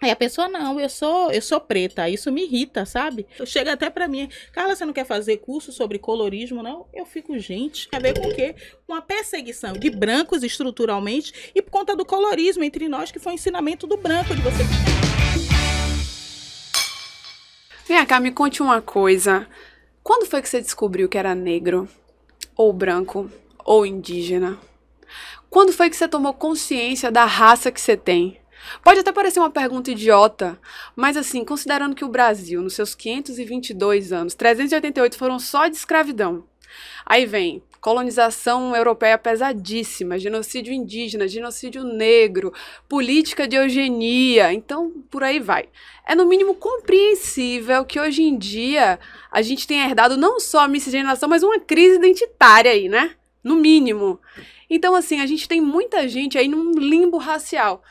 Aí a pessoa, não, eu sou preta, isso me irrita, sabe? Chega até pra mim, Carla, você não quer fazer curso sobre colorismo, não? Eu fico, gente, tem a ver com o quê? Com a perseguição de brancos estruturalmente e por conta do colorismo entre nós, que foi o ensinamento do branco, de você... Vem cá, me conte uma coisa. Quando foi que você descobriu que era negro, ou branco, ou indígena? Quando foi que você tomou consciência da raça que você tem? Pode até parecer uma pergunta idiota, mas assim, considerando que o Brasil, nos seus 522 anos, 388 foram só de escravidão. Aí vem colonização europeia pesadíssima, genocídio indígena, genocídio negro, política de eugenia, então por aí vai. É no mínimo compreensível que hoje em dia a gente tenha herdado não só a miscigenação, mas uma crise identitária aí, né? No mínimo. Então assim, a gente tem muita gente aí num limbo racial.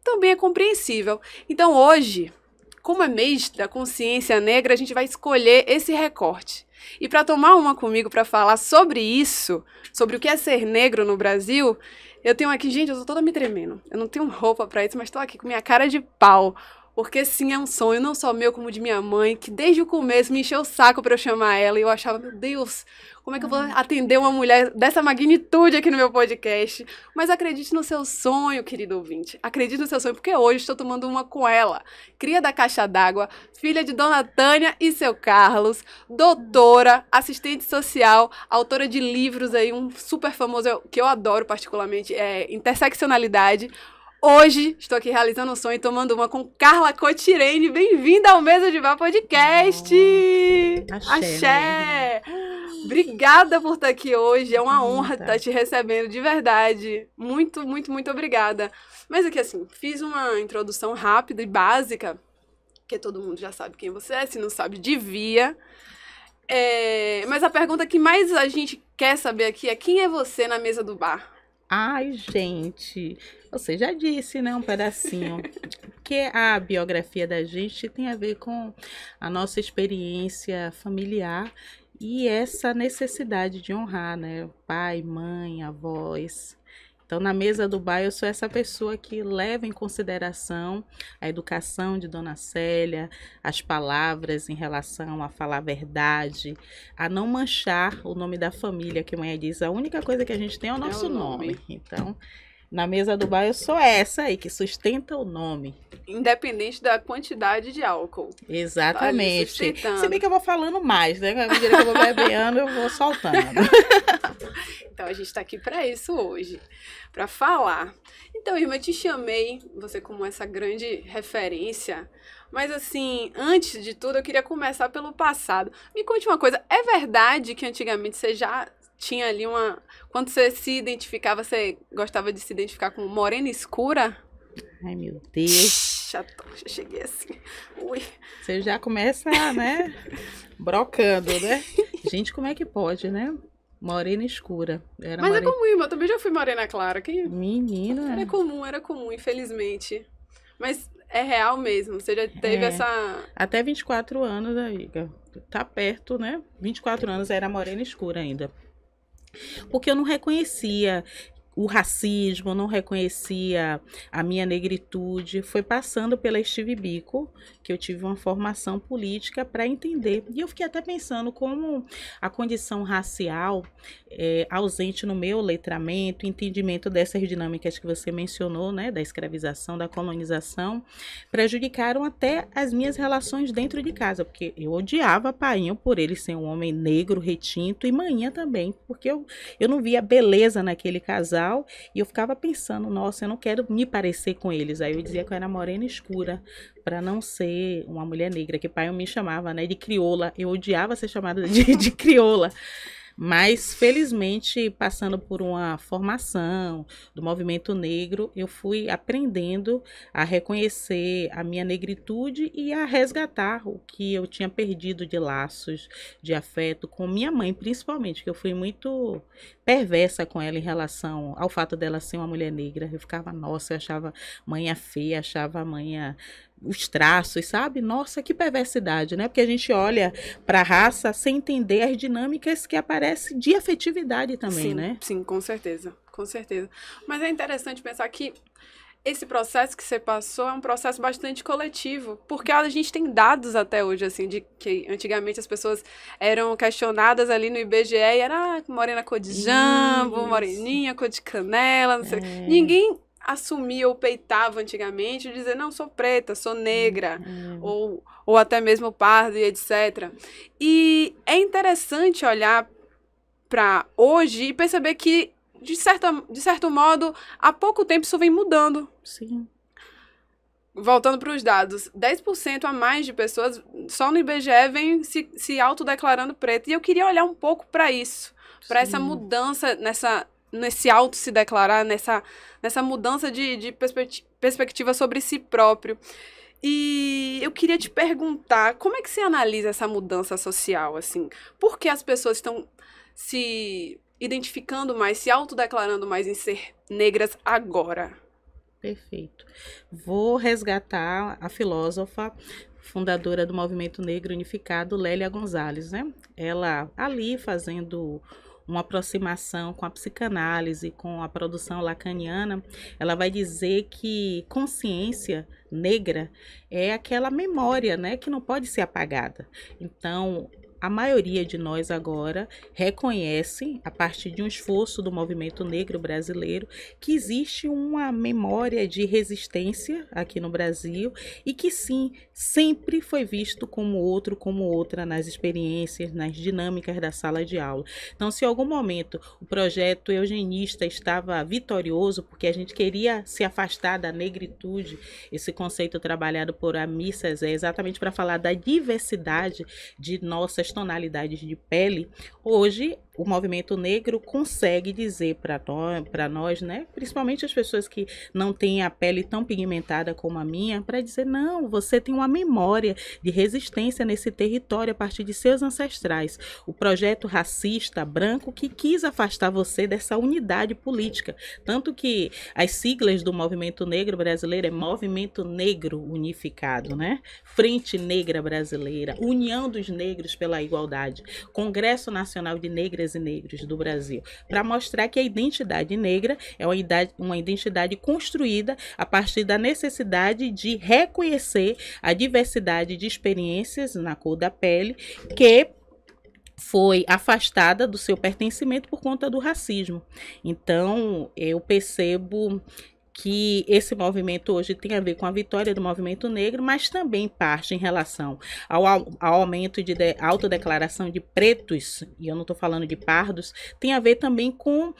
Também é compreensível. Então hoje, como é mês da consciência negra, a gente vai escolher esse recorte. E para tomar uma comigo para falar sobre isso, sobre o que é ser negro no Brasil, eu tenho aqui, gente, eu tô toda me tremendo. Eu não tenho roupa para isso, mas tô aqui com minha cara de pau. Porque sim, é um sonho, não só meu, como de minha mãe, que desde o começo me encheu o saco para eu chamar ela. E eu achava, meu Deus, como é que eu vou atender uma mulher dessa magnitude aqui no meu podcast? Mas acredite no seu sonho, querido ouvinte. Acredite no seu sonho, porque hoje estou tomando uma com ela. Cria da Caixa d'Água, filha de Dona Tânia e seu Carlos, doutora, assistente social, autora de livros aí, um super famoso, que eu adoro particularmente, é Interseccionalidade. Hoje, estou aqui realizando um sonho e tomando uma com Carla Cotirene. Bem-vinda ao Mesa de Bar Podcast! Axé! Obrigada por estar aqui hoje. É uma honra estar te recebendo, de verdade. Muito, muito, muito obrigada. Mas aqui, assim, fiz uma introdução rápida e básica, porque todo mundo já sabe quem você é, se não sabe, devia. Mas a pergunta que mais a gente quer saber aqui é: quem é você na mesa do bar? Ai, gente, você já disse, né, um pedacinho, que a biografia da gente tem a ver com a nossa experiência familiar e essa necessidade de honrar, né, pai, mãe, avós. Então, na mesa do bar, eu sou essa pessoa que leva em consideração a educação de Dona Célia, as palavras em relação a falar a verdade, a não manchar o nome da família, que a mãe diz, a única coisa que a gente tem é o nosso nome. Então, na mesa do bar, eu sou essa aí, que sustenta o nome. Independente da quantidade de álcool. Exatamente. Tá, se bem que eu vou falando mais, né? À medida que eu vou bebendo, eu vou soltando. Então, a gente está aqui para isso hoje, para falar. Então, irmã, eu te chamei, você como essa grande referência, mas assim, antes de tudo, eu queria começar pelo passado. Me conte uma coisa, é verdade que antigamente você já tinha ali uma... Quando você se identificava, você gostava de se identificar como morena escura? Ai, meu Deus. Já cheguei assim. Ui. Você já começa, né, brocando, né? Gente, como é que pode, né? Morena escura. Mas é comum, irmã. Eu também já fui morena clara. Menina. Era comum, infelizmente. Mas é real mesmo. Você já teve essa... Até 24 anos, amiga. Tá perto, né? 24 anos era morena escura ainda. Porque eu não reconhecia o racismo, não reconhecia a minha negritude. Foi passando pela Steve Biko que eu tive uma formação política para entender. E eu fiquei até pensando como a condição racial ausente no meu letramento, entendimento dessas dinâmicas que você mencionou, né, da escravização, da colonização, prejudicaram até as minhas relações dentro de casa, porque eu odiava Painho por ele ser um homem negro, retinto, e Manhã também, porque eu não via beleza naquele casal, e eu ficava pensando, nossa, eu não quero me parecer com eles. Aí eu dizia que eu era morena escura, para não ser uma mulher negra, que pai me chamava, né, de crioula. Eu odiava ser chamada de crioula. Mas, felizmente, passando por uma formação do movimento negro, eu fui aprendendo a reconhecer a minha negritude e a resgatar o que eu tinha perdido de laços de afeto com minha mãe, principalmente, que eu fui muito perversa com ela em relação ao fato dela ser uma mulher negra. Eu ficava, nossa, eu achava mãe feia, achava a mãe... os traços, sabe? Nossa, que perversidade, né? Porque a gente olha para a raça sem entender as dinâmicas que aparecem de afetividade também, sim, né? Sim, com certeza, com certeza. Mas é interessante pensar que esse processo que você passou é um processo bastante coletivo, porque a gente tem dados até hoje, assim, de que antigamente as pessoas eram questionadas ali no IBGE e era morena cor de jambo, moreninha cor de canela, não sei. Ninguém assumia ou peitava antigamente e dizer, não, sou preta, sou negra, ou até mesmo pardo e etc. E é interessante olhar para hoje e perceber que de certo modo, há pouco tempo isso vem mudando. Sim. Voltando para os dados, 10% a mais de pessoas só no IBGE vem se autodeclarando preto. E eu queria olhar um pouco para isso, para essa mudança nesse auto se declarar, nessa mudança de perspectiva sobre si próprio. E eu queria te perguntar, como é que você analisa essa mudança social, assim? Por que as pessoas estão se identificando mais, se autodeclarando mais em ser negras agora? Perfeito. Vou resgatar a filósofa fundadora do Movimento Negro Unificado, Lélia Gonzalez, né? Ela ali fazendo uma aproximação com a psicanálise, com a produção lacaniana, ela vai dizer que consciência negra é aquela memória, né, que não pode ser apagada. Então, a maioria de nós agora reconhece, a partir de um esforço do movimento negro brasileiro, que existe uma memória de resistência aqui no Brasil e que sim, sempre foi visto como outro, como outra nas experiências, nas dinâmicas da sala de aula. Então, se em algum momento o projeto eugenista estava vitorioso, porque a gente queria se afastar da negritude, esse conceito trabalhado por Ami Cezé, exatamente para falar da diversidade de nossas tonalidades de pele, hoje o movimento negro consegue dizer para nós, né, principalmente as pessoas que não têm a pele tão pigmentada como a minha, para dizer, não, você tem uma memória de resistência nesse território a partir de seus ancestrais. O projeto racista branco que quis afastar você dessa unidade política, tanto que as siglas do movimento negro brasileiro é Movimento Negro Unificado, né? Frente Negra Brasileira, União dos Negros pela Igualdade, Congresso Nacional de Negras e Negros do Brasil, para mostrar que a identidade negra é uma identidade construída a partir da necessidade de reconhecer a diversidade de experiências na cor da pele que foi afastada do seu pertencimento por conta do racismo. Então, eu percebo que esse movimento hoje tem a ver com a vitória do movimento negro, mas também parte em relação ao aumento de autodeclaração de pretos, e eu não estou falando de pardos, tem a ver também com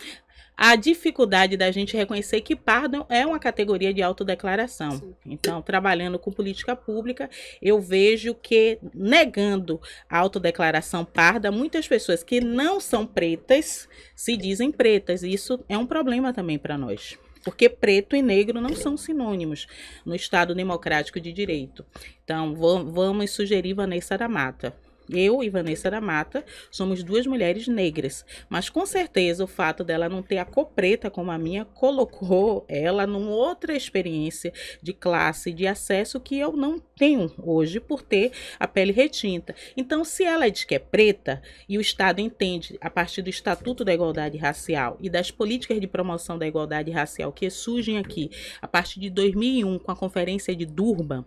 a dificuldade da gente reconhecer que pardo é uma categoria de autodeclaração. Sim. Então, trabalhando com política pública, eu vejo que, negando a autodeclaração parda, muitas pessoas que não são pretas se dizem pretas. E isso é um problema também para nós. Porque preto e negro não são sinônimos no Estado Democrático de Direito. Então, vamos sugerir Vanessa da Mata. Eu e Vanessa da Mata somos duas mulheres negras, mas com certeza o fato dela não ter a cor preta como a minha colocou ela numa outra experiência de classe, de acesso que eu não tenho hoje por ter a pele retinta. Então, se ela diz que é preta e o Estado entende a partir do Estatuto da Igualdade Racial e das políticas de promoção da igualdade racial que surgem aqui a partir de 2001 com a Conferência de Durban,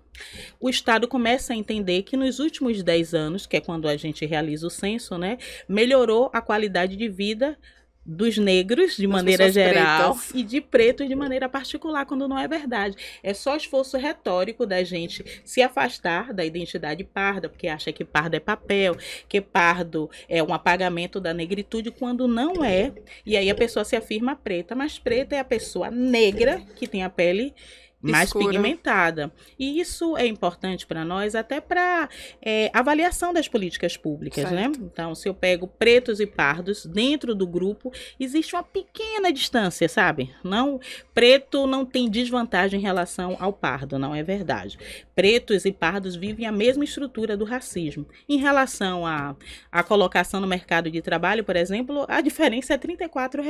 o Estado começa a entender que nos últimos 10 anos, que é quando a gente realiza o censo, né, melhorou a qualidade de vida dos negros de maneira geral pretas. E de pretos de maneira particular, quando não é verdade. É só esforço retórico da gente se afastar da identidade parda, porque acha que pardo é papel, que pardo é um apagamento da negritude, quando não é. E aí a pessoa se afirma preta, mas preta é a pessoa negra que tem a pele mais escura, pigmentada. E isso é importante para nós, até para avaliação das políticas públicas, certo, né? Então, se eu pego pretos e pardos dentro do grupo, existe uma pequena distância, sabe? Não, preto não tem desvantagem em relação ao pardo, não é verdade. Pretos e pardos vivem a mesma estrutura do racismo. Em relação à colocação no mercado de trabalho, por exemplo, a diferença é R$ 34,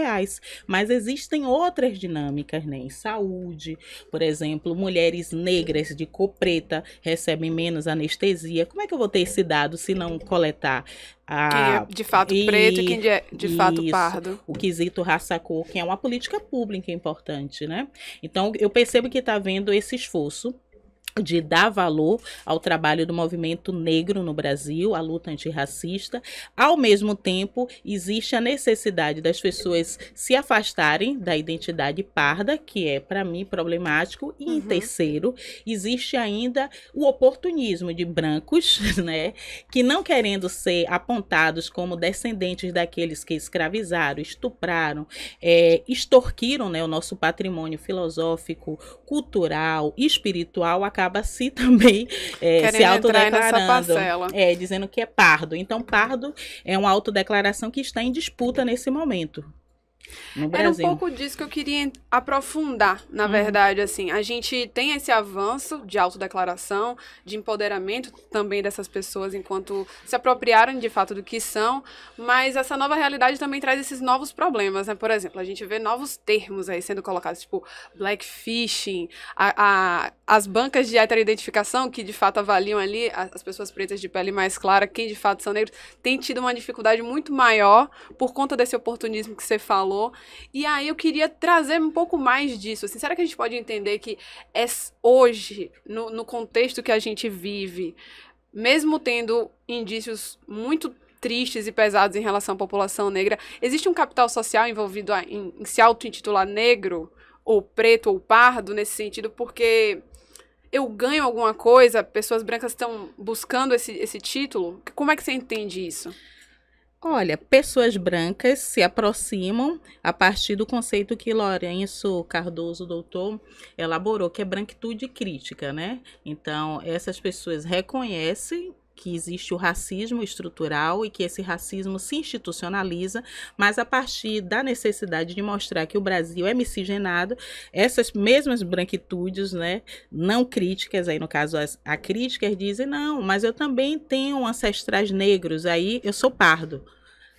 mas existem outras dinâmicas, né? Em saúde, por exemplo, exemplo, mulheres negras de cor preta recebem menos anestesia. Como é que eu vou ter esse dado se não coletar Quem é de fato preto e quem é de fato pardo. O quesito raça-cor, que é uma política pública importante, né? Então, eu percebo que está havendo esse esforço de dar valor ao trabalho do movimento negro no Brasil, a luta antirracista. Ao mesmo tempo, existe a necessidade das pessoas se afastarem da identidade parda, que é, para mim, problemático. E, em terceiro, existe ainda o oportunismo de brancos, né, que não querendo ser apontados como descendentes daqueles que escravizaram, estupraram, extorquiram, né, o nosso patrimônio filosófico, cultural, espiritual, acaba se também se autodeclarando, dizendo que é pardo. Então, pardo é uma autodeclaração que está em disputa nesse momento no Brasil. Era um pouco disso que eu queria aprofundar, na verdade, assim. A gente tem esse avanço de autodeclaração, de empoderamento também dessas pessoas enquanto se apropriaram de fato do que são, mas essa nova realidade também traz esses novos problemas, né? Por exemplo, a gente vê novos termos aí sendo colocados, tipo blackfishing, as bancas de heteroidentificação, que de fato avaliam ali as pessoas pretas de pele mais clara, quem de fato são negros, tem tido uma dificuldade muito maior por conta desse oportunismo que você falou. E aí eu queria trazer um pouco mais disso. Assim, será que a gente pode entender que hoje, no contexto que a gente vive, mesmo tendo indícios muito tristes e pesados em relação à população negra, existe um capital social envolvido em se auto-intitular negro, ou preto, ou pardo, nesse sentido, porque eu ganho alguma coisa, pessoas brancas estão buscando esse título? Como é que você entende isso? Olha, pessoas brancas se aproximam a partir do conceito que Lourenço Cardoso, doutor, elaborou, que é branquitude crítica, né? Então, essas pessoas reconhecem que existe o racismo estrutural e que esse racismo se institucionaliza, mas a partir da necessidade de mostrar que o Brasil é miscigenado, essas mesmas branquitudes, né, não críticas, aí no caso a críticas dizem, não, mas eu também tenho ancestrais negros, aí eu sou pardo.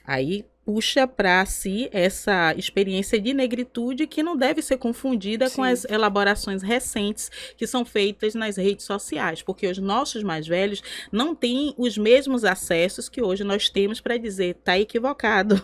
Aí puxa para si essa experiência de negritude que não deve ser confundida com as elaborações recentes que são feitas nas redes sociais, porque os nossos mais velhos não têm os mesmos acessos que hoje nós temos para dizer tá equivocado.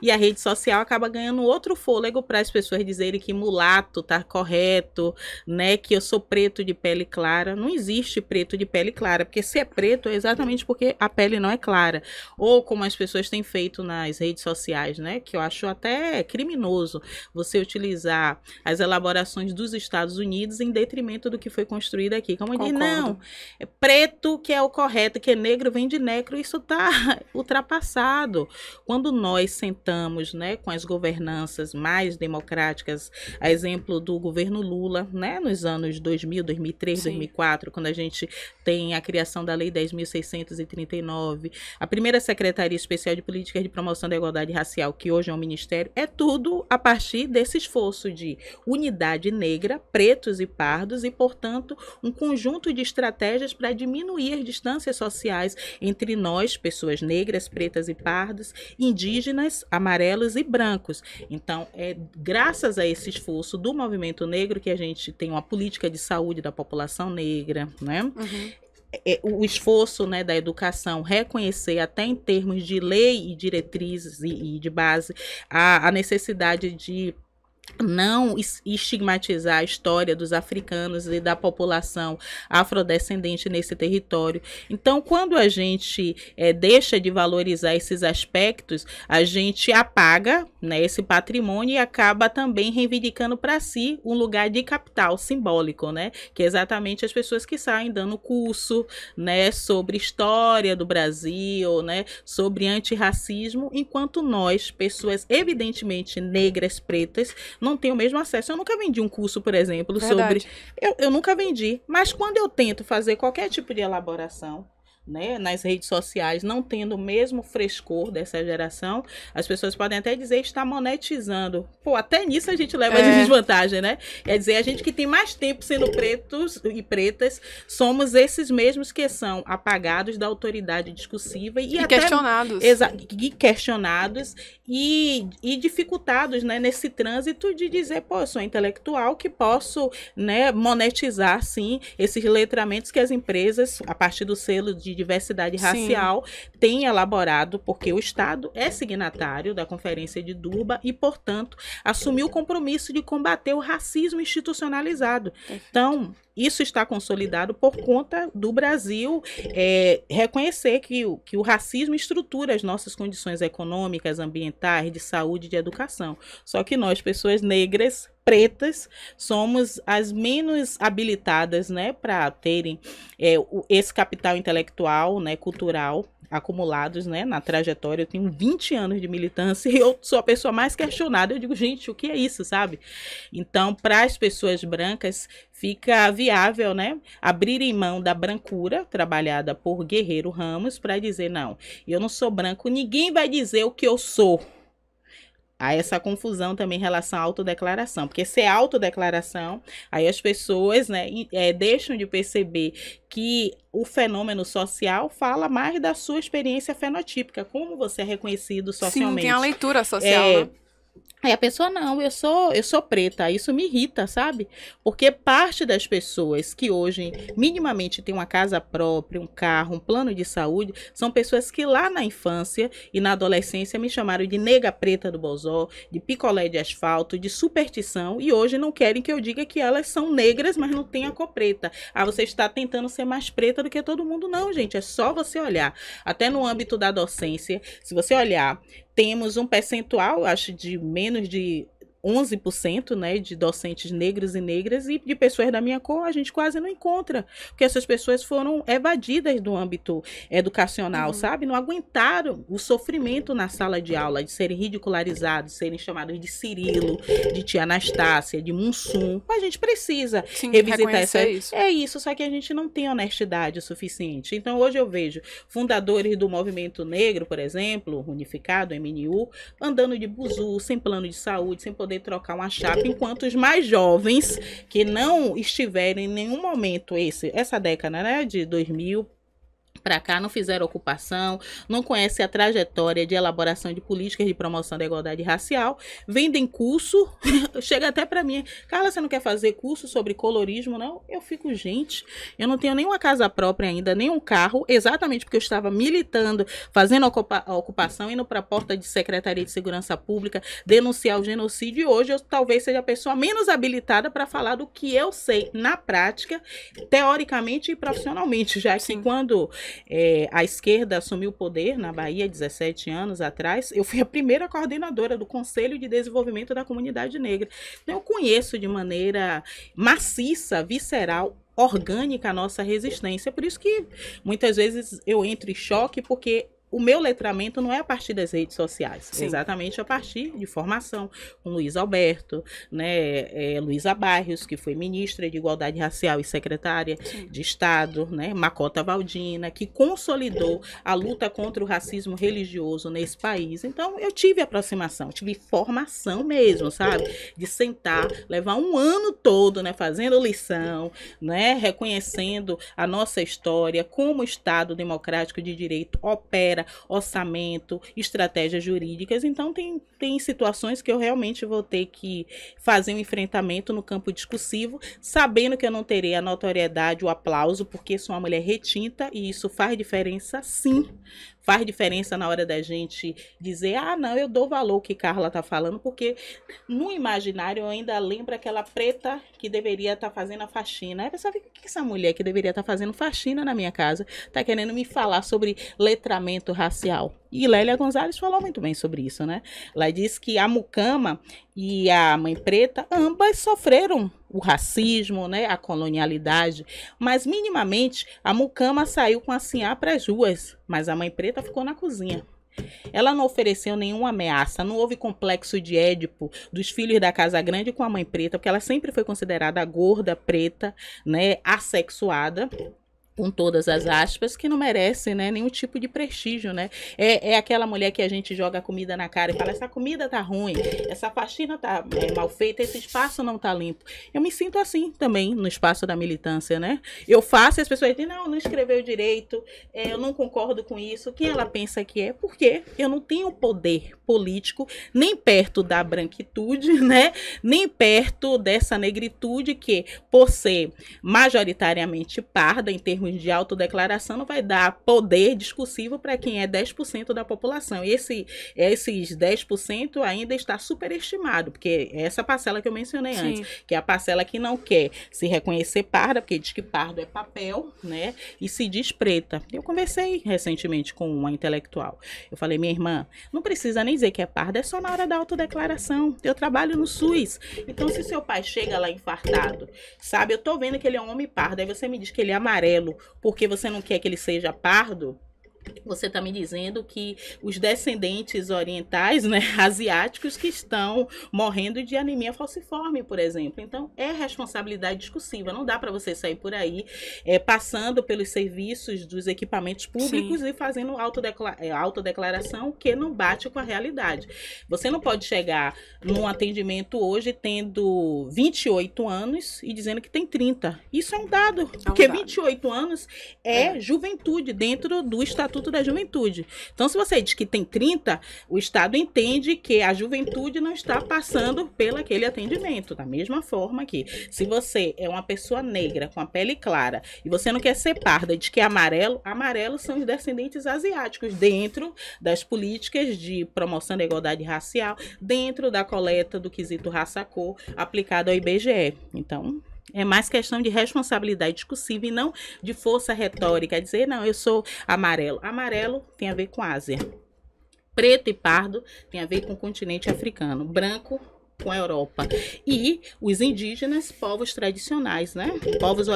E a rede social acaba ganhando outro fôlego para as pessoas dizerem que mulato tá correto, né, que eu sou preto de pele clara. Não existe preto de pele clara, porque se é preto é exatamente porque a pele não é clara. Ou como as pessoas têm feito nas redes sociais, né, que eu acho até criminoso você utilizar as elaborações dos Estados Unidos em detrimento do que foi construído aqui. Como diz, não, é preto que é o correto, que é negro vem de negro, isso está ultrapassado. Quando nós sentamos, né, com as governanças mais democráticas, a exemplo do governo Lula, né, nos anos 2000, 2003, 2004, quando a gente tem a criação da Lei 10.639, a primeira Secretaria Especial de Políticas de Promoção da Igualdade Racial, que hoje é um ministério, é tudo a partir desse esforço de unidade negra, pretos e pardos, e, portanto, um conjunto de estratégias para diminuir as distâncias sociais entre nós, pessoas negras, pretas e pardas, indígenas, amarelos e brancos. Então, é graças a esse esforço do movimento negro que a gente tem uma política de saúde da população negra, né? O esforço, né, da educação, reconhecer até em termos de lei e diretrizes e de base a necessidade de não estigmatizar a história dos africanos e da população afrodescendente nesse território. Então, quando a gente deixa de valorizar esses aspectos, a gente apaga, né, esse patrimônio e acaba também reivindicando para si um lugar de capital simbólico, né, que é exatamente as pessoas que saem dando curso, né, sobre história do Brasil, né, sobre antirracismo, enquanto nós, pessoas evidentemente negras, pretas, não tem o mesmo acesso. Eu nunca vendi um curso, por exemplo, sobre... Eu nunca vendi, mas quando eu tento fazer qualquer tipo de elaboração, né, nas redes sociais, não tendo o mesmo frescor dessa geração, as pessoas podem até dizer que está monetizando. Pô, até nisso a gente leva de desvantagem, né? Quer dizer, a gente que tem mais tempo sendo pretos e pretas, somos esses mesmos que são apagados da autoridade discursiva e até questionados. Questionados e dificultados, né, nesse trânsito de dizer, pô, eu sou intelectual que posso, né, monetizar, sim, esses letramentos que as empresas, a partir do selo de diversidade racial, têm elaborado, porque o Estado é signatário da Conferência de Durban e, portanto, assumiu o compromisso de combater o racismo institucionalizado. Então, isso está consolidado por conta do Brasil reconhecer que o racismo estrutura as nossas condições econômicas, ambientais, de saúde, de educação. Só que nós, pessoas negras, pretas, somos as menos habilitadas, né, para terem esse capital intelectual, né, cultural, acumulados, né, na trajetória. Eu tenho 20 anos de militância e eu sou a pessoa mais questionada. Eu digo, gente, o que é isso, sabe? Então, para as pessoas brancas, fica viável, né, abrirem mão da brancura, trabalhada por Guerreiro Ramos, para dizer, não, eu não sou branco, ninguém vai dizer o que eu sou. Há essa confusão também em relação à autodeclaração, porque se é autodeclaração, aí as pessoas, né, deixam de perceber que o fenômeno social fala mais da sua experiência fenotípica, como você é reconhecido socialmente. Sim, tem a leitura social, né? Aí a pessoa, não, eu sou preta, isso me irrita, sabe? Porque parte das pessoas que hoje minimamente têm uma casa própria, um carro, um plano de saúde, são pessoas que lá na infância e na adolescência me chamaram de nega preta do Bozó, de picolé de asfalto, de superstição, e hoje não querem que eu diga que elas são negras, mas não têm a cor preta. Ah, você está tentando ser mais preta do que todo mundo. Não, gente, é só você olhar. Até no âmbito da docência, se você olhar, temos um percentual, acho, de menos de 11%, né, de docentes negros e negras, e de pessoas da minha cor a gente quase não encontra, porque essas pessoas foram evadidas do âmbito educacional, sabe? Não aguentaram o sofrimento na sala de aula, de serem ridicularizados, de serem chamados de Cirilo, de tia Anastácia, de Mussum. A gente precisa revisitar isso. É isso, só que a gente não tem honestidade o suficiente. Então, hoje eu vejo fundadores do movimento negro, por exemplo, unificado, MNU, andando de buzu, sem plano de saúde, sem poder trocar uma chapa, enquanto os mais jovens que não estiverem em nenhum momento essa década, né, de 2000 para cá, não fizeram ocupação, não conhecem a trajetória de elaboração de políticas de promoção da igualdade racial, vendem curso, chega até para mim, Carla, você não quer fazer curso sobre colorismo, não? Eu fico, gente, eu não tenho nenhuma casa própria ainda, nem um carro, exatamente porque eu estava militando, fazendo a ocupação, indo para a porta de Secretaria de Segurança Pública, denunciar o genocídio, e hoje eu talvez seja a pessoa menos habilitada para falar do que eu sei na prática, teoricamente e profissionalmente, já que quando a esquerda assumiu o poder na Bahia 17 anos atrás, eu fui a primeira coordenadora do Conselho de Desenvolvimento da Comunidade Negra. Então, eu conheço de maneira maciça, visceral, orgânica a nossa resistência. Por isso que muitas vezes eu entro em choque, porque o meu letramento não é a partir das redes sociais, é exatamente a partir de formação, com Luiz Alberto, né, Luísa Barrios, que foi ministra de Igualdade Racial e secretária de Estado, né, Macota Valdina, que consolidou a luta contra o racismo religioso nesse país. Então, eu tive aproximação, tive formação mesmo, sabe? De sentar, levar um ano todo, né, fazendo lição, né, reconhecendo a nossa história, como o Estado democrático de direito opera, orçamento, estratégias jurídicas. Então tem situações que eu realmente vou ter que fazer um enfrentamento no campo discursivo, sabendo que eu não terei a notoriedade, o aplauso, porque sou uma mulher retinta, e isso faz diferença, sim. Faz diferença na hora da gente dizer, não, eu dou valor ao que Carla está falando, porque no imaginário eu ainda lembro aquela preta que deveria estar fazendo a faxina. Aí a pessoa fica, o que essa mulher que deveria estar fazendo faxina na minha casa está querendo me falar sobre letramento racial? E Lélia Gonzalez falou muito bem sobre isso, né? Ela disse que a mucama e a mãe preta, ambas sofreram o racismo, né, a colonialidade, mas minimamente a mucama saiu com a sinhá para as ruas, mas a mãe preta ficou na cozinha. Ela não ofereceu nenhuma ameaça, não houve complexo de Édipo dos filhos da Casa Grande com a mãe preta, porque ela sempre foi considerada gorda, preta, né, assexuada. com todas as aspas, que não merece, né, nenhum tipo de prestígio, né? É aquela mulher que a gente joga a comida na cara e fala, essa comida tá ruim, essa faxina tá mal feita, esse espaço não tá limpo. Eu me sinto assim também no espaço da militância, né? Eu faço e as pessoas dizem, não escreveu direito, eu não concordo com isso. Quem ela pensa que é? Porque eu não tenho poder político nem perto da branquitude, né? Nem perto dessa negritude que, por ser majoritariamente parda em termos de autodeclaração, não vai dar poder discursivo para quem é 10% da população. E esses 10% ainda está superestimado, porque é essa parcela que eu mencionei antes, que é a parcela que não quer se reconhecer parda, porque diz que pardo é papel, né? E se diz preta. Eu conversei recentemente com uma intelectual. Eu falei, minha irmã, não precisa nem dizer que é parda, é só na hora da autodeclaração. Eu trabalho no SUS. Então, se seu pai chega lá infartado, sabe, eu tô vendo que ele é um homem pardo, aí você me diz que ele é amarelo, porque você não quer que ele seja pardo, você está me dizendo que os descendentes orientais, né, asiáticos, que estão morrendo de anemia falciforme, por exemplo. Então, é responsabilidade discursiva. Não dá para você sair por aí passando pelos serviços dos equipamentos públicos e fazendo autodeclaração que não bate com a realidade. Você não pode chegar num atendimento hoje tendo 28 anos e dizendo que tem 30. Isso é um dado, porque 28 anos é juventude dentro do Estatuto da Juventude. Então, se você diz que tem 30, o Estado entende que a juventude não está passando pelo aquele atendimento. Da mesma forma que, se você é uma pessoa negra, com a pele clara, e você não quer ser parda e diz que é amarelo, amarelo são os descendentes asiáticos, dentro das políticas de promoção da igualdade racial, dentro da coleta do quesito raça-cor aplicado ao IBGE. Então, é mais questão de responsabilidade discursiva e não de força retórica. Dizer, não, eu sou amarelo. Amarelo tem a ver com Ásia. Preto e pardo tem a ver com o continente africano. Branco com a Europa. E os indígenas, povos tradicionais, né? Povos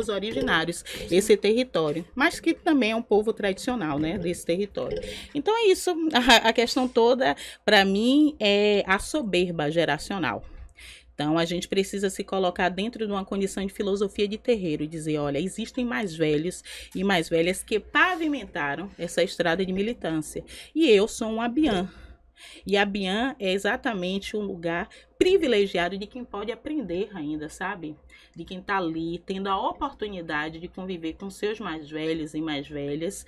originários, esse território. Mas que também é um povo tradicional, né? Desse território. Então é isso. A questão toda, para mim, é a soberba geracional. Então, a gente precisa se colocar dentro de uma condição de filosofia de terreiro e dizer, olha, existem mais velhos e mais velhas que pavimentaram essa estrada de militância. E eu sou um Abiã. E Abiã é exatamente um lugar privilegiado de quem pode aprender ainda, sabe? De quem está ali, tendo a oportunidade de conviver com seus mais velhos e mais velhas,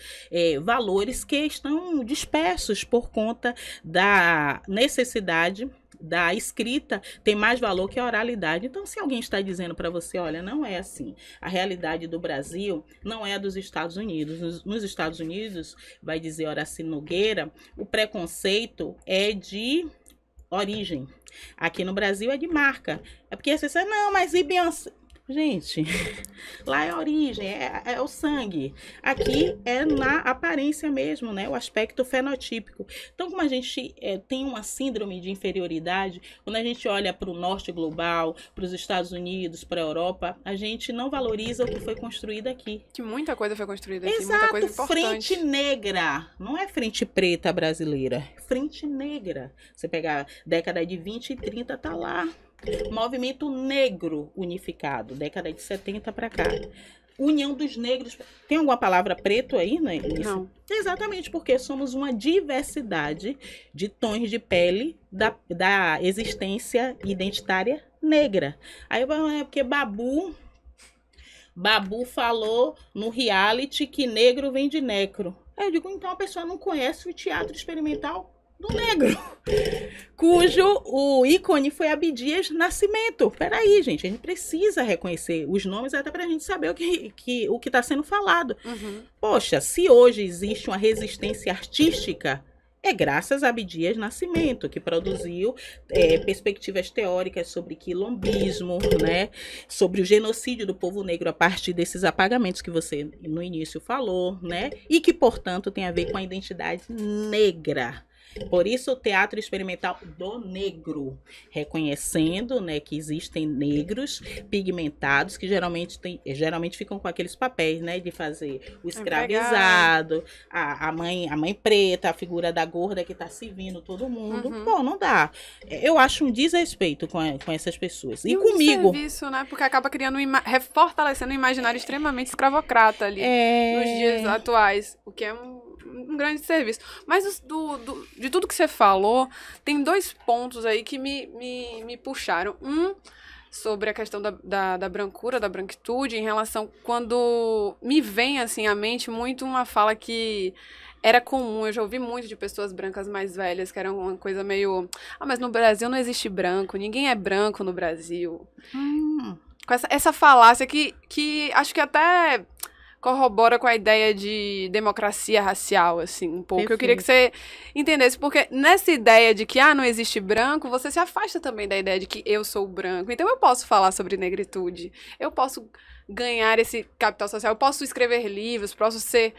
valores que estão dispersos por conta da necessidade da escrita tem mais valor que a oralidade. Então, se alguém está dizendo para você, olha, não é assim, a realidade do Brasil não é a dos Estados Unidos. Nos Estados Unidos, vai dizer Horaci Nogueira, o preconceito é de origem. Aqui no Brasil é de marca. É porque você diz, não, mas e Beyoncé? Gente, lá é a origem, é o sangue. Aqui é na aparência mesmo, né? O aspecto fenotípico. Então, como a gente tem uma síndrome de inferioridade, quando a gente olha para o norte global, para os Estados Unidos, para a Europa, a gente não valoriza o que foi construído aqui. Que muita coisa foi construída aqui, exato, muita coisa importante. Frente negra, não é frente preta brasileira, é frente negra. Você pegar década de 20 e 30, tá lá. Movimento Negro Unificado, década de 70 para cá. União dos negros. Tem alguma palavra preto aí, né? Não. Exatamente, porque somos uma diversidade de tons de pele da existência identitária negra. Aí é porque Babu falou no reality que negro vem de necro. Aí eu digo, então a pessoa não conhece o teatro experimental do negro, cujo o ícone foi Abdias Nascimento. Peraí, gente, a gente precisa reconhecer os nomes até para a gente saber o que está sendo falado. Poxa, se hoje existe uma resistência artística, é graças a Abdias Nascimento, que produziu perspectivas teóricas sobre quilombismo, né? Sobre o genocídio do povo negro a partir desses apagamentos que você no início falou, né? E que, portanto, tem a ver com a identidade negra. Por isso o teatro experimental do negro, reconhecendo, né, que existem negros pigmentados que geralmente ficam com aqueles papéis, né, de fazer o escravizado, a mãe preta, a figura da gorda que tá servindo todo mundo. Pô, não dá. Eu acho um desrespeito com essas pessoas. E comigo. Serviço, né? Porque acaba criando fortalecendo um imaginário extremamente escravocrata ali nos dias atuais, o que é um grande serviço. Mas de tudo que você falou, tem 2 pontos aí que me puxaram. Sobre a questão da brancura, da branquitude, em relação quando me vem assim à mente muito uma fala que era comum, eu já ouvi muito de pessoas brancas mais velhas, que era uma coisa meio, mas no Brasil não existe branco, ninguém é branco no Brasil. Com essa falácia que acho que até corrobora com a ideia de democracia racial, assim, um pouco. Perfeito. Eu queria que você entendesse, porque nessa ideia de que, não existe branco, você se afasta também da ideia de que eu sou branco. Então eu posso falar sobre negritude, eu posso ganhar esse capital social, eu posso escrever livros, posso ser...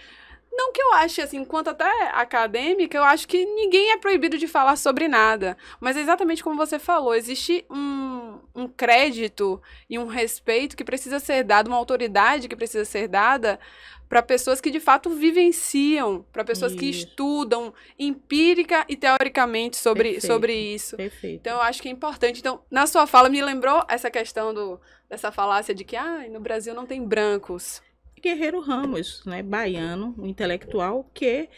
Não que eu ache, assim, enquanto até acadêmica, eu acho que ninguém é proibido de falar sobre nada. Mas é exatamente como você falou, existe um crédito e um respeito que precisa ser dado, uma autoridade que precisa ser dada para pessoas que de fato vivenciam, para pessoas que estudam empírica e teoricamente sobre isso. Perfeito. Então eu acho que é importante. Então, na sua fala, me lembrou essa questão dessa falácia de que no Brasil não tem brancos. Guerreiro Ramos, né, baiano, um intelectual que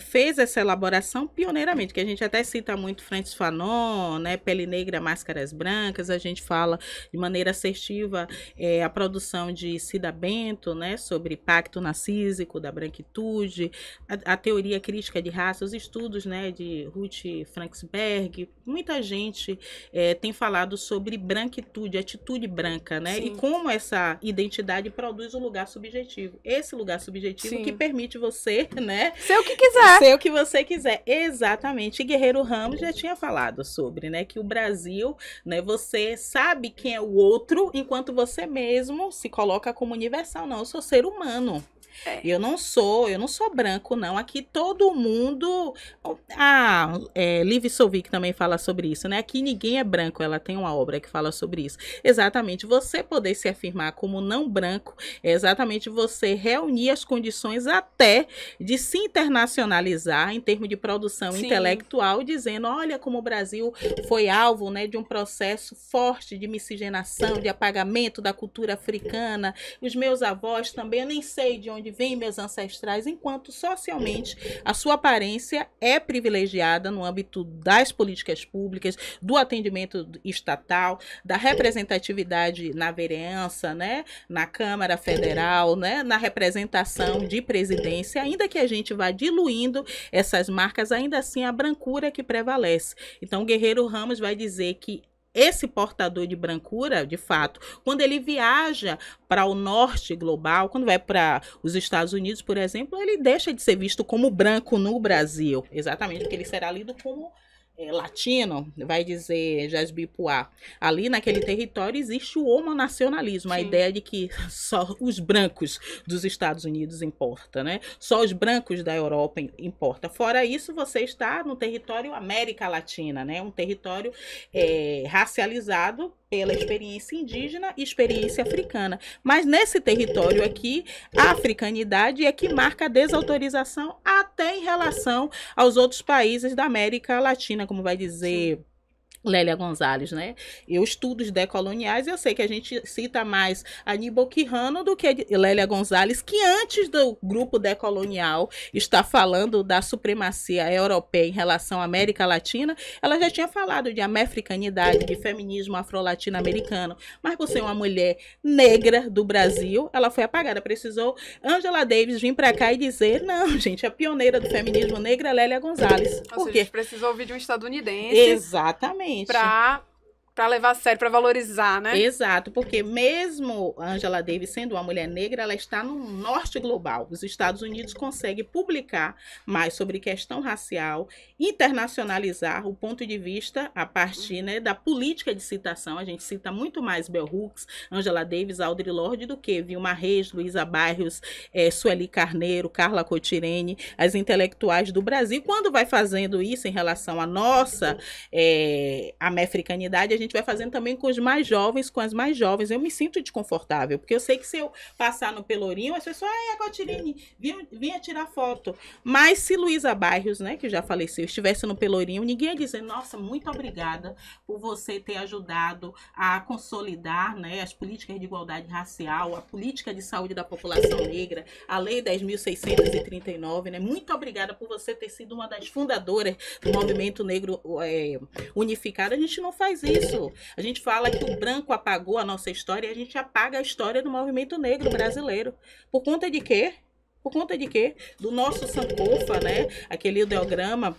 fez essa elaboração pioneiramente, que a gente até cita muito Francis Fanon, né, Pele Negra, Máscaras Brancas, a gente fala de maneira assertiva a produção de Cida Bento, né, sobre pacto narcísico da branquitude, a teoria crítica de raça, os estudos, né, de Ruth Franksberg, muita gente tem falado sobre branquitude, atitude branca, né, e como essa identidade produz o lugar subjetivo. Esse lugar subjetivo que permite você, né? Ser o que quiser. Ser o que você quiser. Exatamente. E Guerreiro Ramos já tinha falado sobre, né? Que o Brasil, né? Você sabe quem é o outro, enquanto você mesmo se coloca como universal. Não, eu sou ser humano. Eu não sou branco, não. Aqui todo mundo... Liv Solvik também fala sobre isso, né? Aqui ninguém é branco, ela tem uma obra que fala sobre isso. Exatamente, você poder se afirmar como não branco, é exatamente você reunir as condições até de se internacionalizar em termos de produção intelectual, dizendo, olha como o Brasil foi alvo, né, de um processo forte de miscigenação, de apagamento da cultura africana. Os meus avós também, eu nem sei de onde vêm meus ancestrais, enquanto socialmente a sua aparência é privilegiada no âmbito das políticas públicas, do atendimento estatal, da representatividade na vereança, né, na Câmara Federal, né, na representação de presidência, ainda que a gente vá diluindo essas marcas, ainda assim a brancura é que prevalece. Então, Guerreiro Ramos vai dizer que esse portador de brancura, de fato, quando ele viaja para o norte global, quando vai para os Estados Unidos, por exemplo, ele deixa de ser visto como branco no Brasil, exatamente porque ele será lido como latino, vai dizer Jasby Puá. Ali naquele território existe o homonacionalismo, a ideia de que só os brancos dos Estados Unidos importa, né? Só os brancos da Europa importa. Fora isso, você está no território América Latina, né? Um território racializado pela experiência indígena e experiência africana. Mas nesse território aqui, a africanidade é que marca a desautorização até em relação aos outros países da América Latina, como vai dizer Lélia Gonzalez, né? Eu estudo os decoloniais e eu sei que a gente cita mais Aníbal Quijano do que Lélia Gonzalez, que antes do grupo decolonial está falando da supremacia europeia em relação à América Latina, ela já tinha falado de americanidade, de feminismo afro-latino-americano, mas por ser uma mulher negra do Brasil, ela foi apagada. Precisou Angela Davis vir para cá e dizer, não, gente, a pioneira do feminismo negro é Lélia Gonzalez. Ou seja, a gente precisou ouvir de um estadunidense. Exatamente. Para Pra levar a sério, pra valorizar, né? Exato, porque mesmo Angela Davis sendo uma mulher negra, ela está no norte global. Os Estados Unidos conseguem publicar mais sobre questão racial, internacionalizar o ponto de vista a partir, né, da política de citação. A gente cita muito mais Bell Hooks, Angela Davis, Audre Lorde do que Vilma Reis, Luísa Bairros, Sueli Carneiro, Carla Cotirene, as intelectuais do Brasil. Quando vai fazendo isso em relação à nossa americanidade, a gente vai fazendo também com os mais jovens, com as mais jovens. Eu me sinto desconfortável, porque eu sei que se eu passar no Pelourinho, as pessoas, a Cotirene, vinha tirar foto. Mas se Luísa Bairros, né, que já faleceu, estivesse no Pelourinho, ninguém ia dizer, nossa, muito obrigada por você ter ajudado a consolidar, né, as políticas de igualdade racial, a política de saúde da população negra, a Lei 10.639, né, muito obrigada por você ter sido uma das fundadoras do movimento negro unificado. A gente não faz isso. A gente fala que o branco apagou a nossa história e a gente apaga a história do movimento negro brasileiro. Por conta de quê? Por conta de quê? Do nosso Sankofa, né? Aquele ideograma.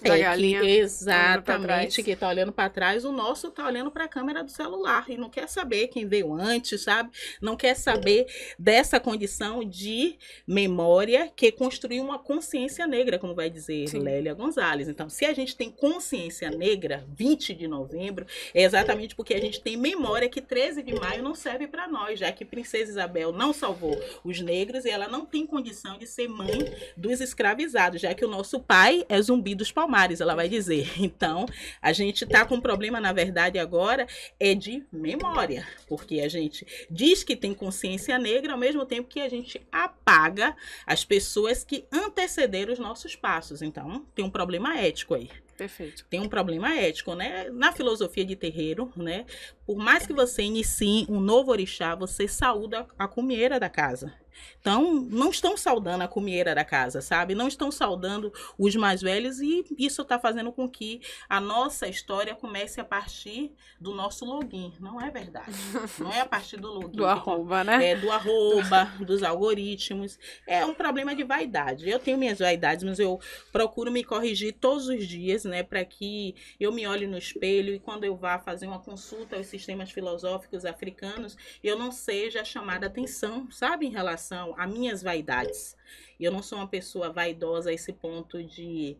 Da galinha. Exatamente, que tá olhando para trás, o nosso tá olhando para a câmera do celular e não quer saber quem veio antes, sabe? Não quer saber dessa condição de memória que construiu uma consciência negra, como vai dizer Sim. Lélia Gonzalez. Então, se a gente tem consciência negra, 20 de novembro, é exatamente porque a gente tem memória que 13 de maio não serve para nós, já que Princesa Isabel não salvou os negros e ela não tem condição de ser mãe dos escravizados, já que o nosso pai é Zumbi dos Palmares, ela vai dizer. Então, a gente está com um problema, na verdade, agora, é de memória, porque a gente diz que tem consciência negra, ao mesmo tempo que a gente apaga as pessoas que antecederam os nossos passos. Então, tem um problema ético aí. Perfeito. Tem um problema ético, né? Na filosofia de terreiro, né? Por mais que você inicie um novo orixá, você saúda a comieira da casa. Então, não estão saudando a comieira da casa, sabe? Não estão saudando os mais velhos e isso está fazendo com que a nossa história comece a partir do nosso login. Não é verdade. Não é a partir do login. Do arroba, né? É do arroba, dos algoritmos. É um problema de vaidade. Eu tenho minhas vaidades, mas eu procuro me corrigir todos os dias, né? Para que eu me olhe no espelho e quando eu vá fazer uma consulta aos sistemas filosóficos africanos, eu não seja chamada atenção, sabe? Em relação a minhas vaidades. Eu não sou uma pessoa vaidosa a esse ponto de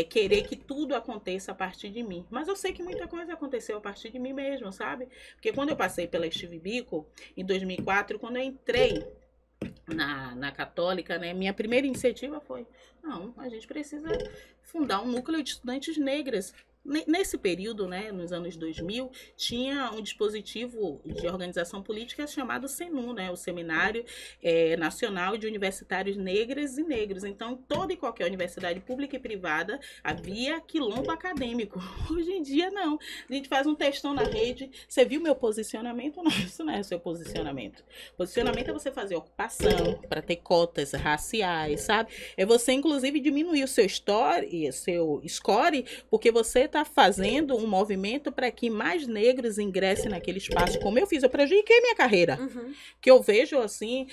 querer que tudo aconteça a partir de mim. Mas eu sei que muita coisa aconteceu a partir de mim mesmo, sabe? Porque quando eu passei pela Steve Biko, em 2004, quando eu entrei na Católica, né, minha primeira iniciativa foi, não, a gente precisa fundar um núcleo de estudantes negras. Nesse período, né, nos anos 2000, tinha um dispositivo de organização política chamado SENU, né, o Seminário Nacional de Universitários Negras e Negros. Então, toda e qualquer universidade pública e privada havia quilombo acadêmico. Hoje em dia, não. A gente faz um textão na rede. Você viu meu posicionamento? Não, isso não é o seu posicionamento. Posicionamento é você fazer ocupação para ter cotas raciais, sabe? É você, inclusive, diminuir o seu score, porque você está fazendo um movimento para que mais negros ingressem naquele espaço, como eu fiz. Eu prejudiquei minha carreira. Que eu vejo, assim,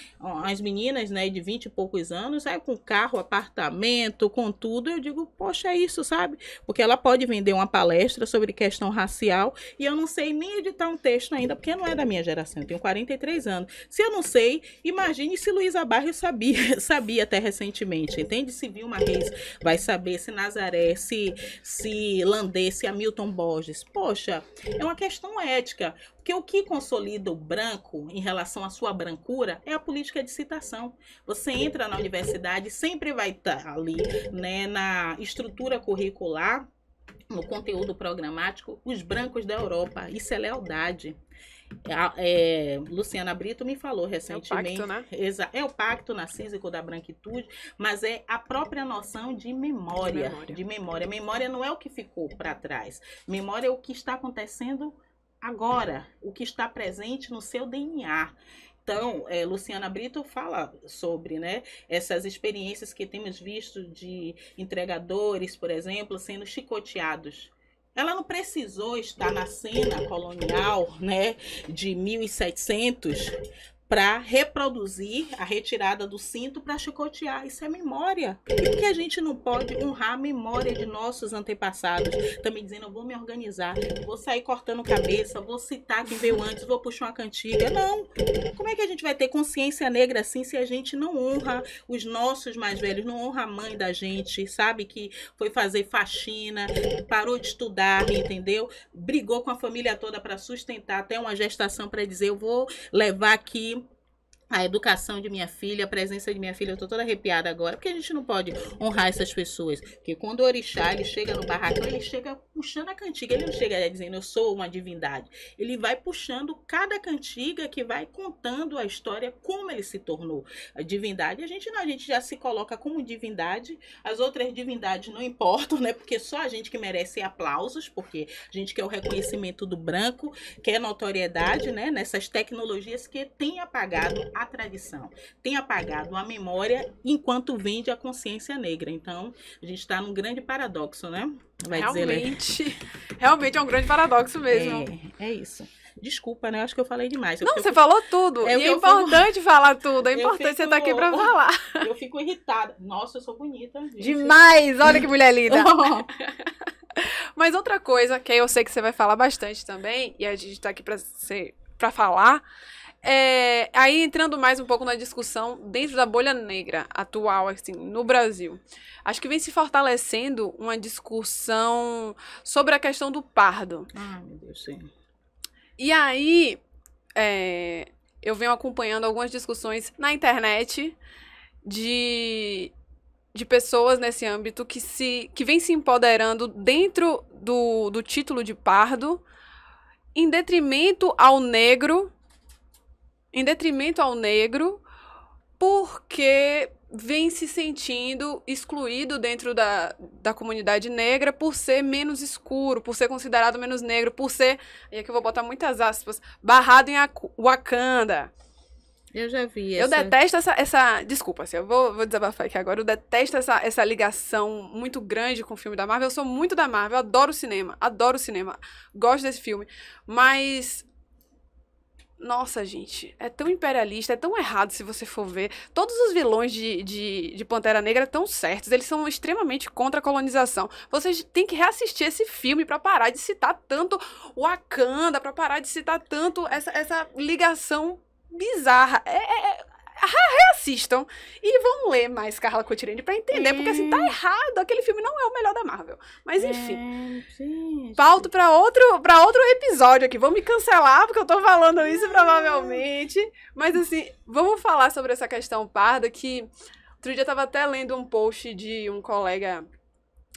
as meninas, né, de 20 e poucos anos, aí com carro, apartamento, com tudo, eu digo, poxa, é isso, sabe? Porque ela pode vender uma palestra sobre questão racial e eu não sei nem editar um texto ainda, porque não é da minha geração, eu tenho 43 anos. Se eu não sei, imagine se Luísa Bairros sabia até recentemente, entende? Se Vilma Reis vai saber, se Nazaré, se Landê, se Hamilton Borges. Poxa, é uma questão ética, porque o que consolida o branco em relação à sua brancura é a política de citação. Você entra na universidade, sempre vai estar ali, né, na estrutura curricular, no conteúdo programático, os brancos da Europa. Isso é lealdade. Luciana Brito me falou recentemente. É o pacto, né? É o pacto narcísico da branquitude, mas é a própria noção de memória. Memória não é o que ficou para trás. Memória é o que está acontecendo agora, o que está presente no seu DNA. Então, Luciana Brito fala sobre, né, essas experiências que temos visto de entregadores, por exemplo, sendo chicoteados. Ela não precisou estar na cena colonial, né, de 1700 para reproduzir a retirada do cinto para chicotear. Isso é memória. Por que a gente não pode honrar a memória de nossos antepassados? Também dizendo, eu vou me organizar, vou sair cortando cabeça, vou citar quem veio antes, vou puxar uma cantiga. Não. Como é que a gente vai ter consciência negra assim se a gente não honra os nossos mais velhos, não honra a mãe da gente, sabe? Que foi fazer faxina, parou de estudar, entendeu? Brigou com a família toda para sustentar até uma gestação para dizer, eu vou levar aqui a educação de minha filha, a presença de minha filha. Eu tô toda arrepiada agora, porque a gente não pode honrar essas pessoas. Porque quando o orixá, ele chega no barracão, ele chega puxando a cantiga. Ele não chega dizendo, eu sou uma divindade. Ele vai puxando cada cantiga que vai contando a história, como ele se tornou a divindade. A gente não, a gente já se coloca como divindade. As outras divindades não importam, né? Porque só a gente que merece aplausos, porque a gente quer o reconhecimento do branco, quer notoriedade, né? Nessas tecnologias que tem apagado a tradição, tem apagado a memória enquanto vende a consciência negra. Então, a gente está num grande paradoxo, né? Vai realmente, dizer, realmente é um grande paradoxo mesmo. É isso. Desculpa, né? Eu acho que eu falei demais. Não, você falou tudo. E é importante falar tudo. É importante você estar aqui para falar. Eu fico irritada. Nossa, eu sou bonita. Gente. Demais! Olha que mulher linda. Mas outra coisa, que eu sei que você vai falar bastante também, e a gente está aqui para falar, aí entrando mais um pouco na discussão dentro da bolha negra atual, assim, no Brasil. Acho que vem se fortalecendo uma discussão sobre a questão do pardo. Meu Deus, sim. E aí, eu venho acompanhando algumas discussões na internet de pessoas nesse âmbito que vem se empoderando dentro do título de pardo, em detrimento ao negro, porque vem se sentindo excluído dentro da comunidade negra por ser menos escuro, por ser considerado menos negro, por ser, e aqui eu vou botar muitas aspas, barrado em Wakanda. Eu já vi Eu detesto essa desculpa, assim, eu vou desabafar aqui agora. Eu detesto essa ligação muito grande com o filme da Marvel. Eu sou muito da Marvel, adoro cinema, gosto desse filme, mas nossa, gente, é tão imperialista, é tão errado se você for ver. Todos os vilões de Pantera Negra estão certos, eles são extremamente contra a colonização. Vocês têm que reassistir esse filme pra parar de citar tanto Wakanda, pra parar de citar tanto essa ligação bizarra. Reassistam e vão ler mais Carla Cotirene pra entender, porque assim, tá errado, aquele filme não é o melhor da Marvel. Mas enfim, pauto pra outro episódio aqui, vão me cancelar porque eu tô falando isso provavelmente, mas assim, vamos falar sobre essa questão parda, que outro dia eu tava até lendo um post de um colega,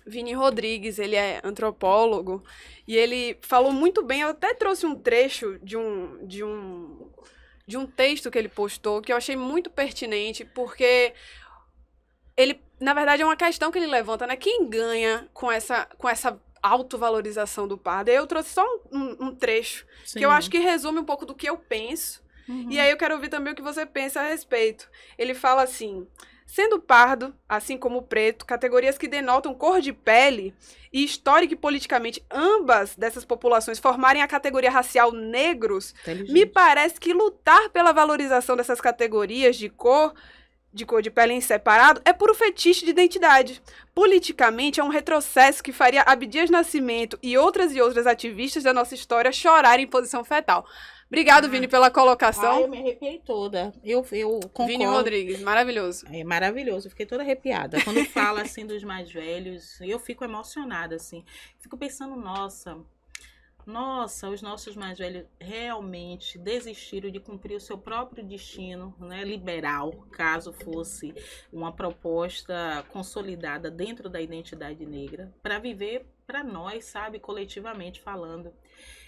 Vini Rodrigues, ele é antropólogo, e ele falou muito bem, eu até trouxe um trecho de um texto que ele postou, que eu achei muito pertinente, porque ele, na verdade, é uma questão que ele levanta, né? Quem ganha com essa autovalorização do pardo? Eu trouxe só um trecho, Sim. que eu acho que resume um pouco do que eu penso, e aí eu quero ouvir também o que você pensa a respeito. Ele fala assim: sendo pardo, assim como preto, categorias que denotam cor de pele e histórica e politicamente ambas dessas populações formarem a categoria racial negros, me parece que lutar pela valorização dessas categorias de cor de pele em separado é puro fetiche de identidade. Politicamente, é um retrocesso que faria Abdias Nascimento e outras ativistas da nossa história chorarem em posição fetal. Obrigado, Vini, pela colocação. Eu me arrepiei toda. Eu concordo. Vini Rodrigues, maravilhoso. É maravilhoso, eu fiquei toda arrepiada. Quando fala, assim, dos mais velhos, eu fico emocionada, assim. Fico pensando, nossa, os nossos mais velhos realmente desistiram de cumprir o seu próprio destino, né, liberal, caso fosse uma proposta consolidada dentro da identidade negra, para viver para nós, sabe, coletivamente falando.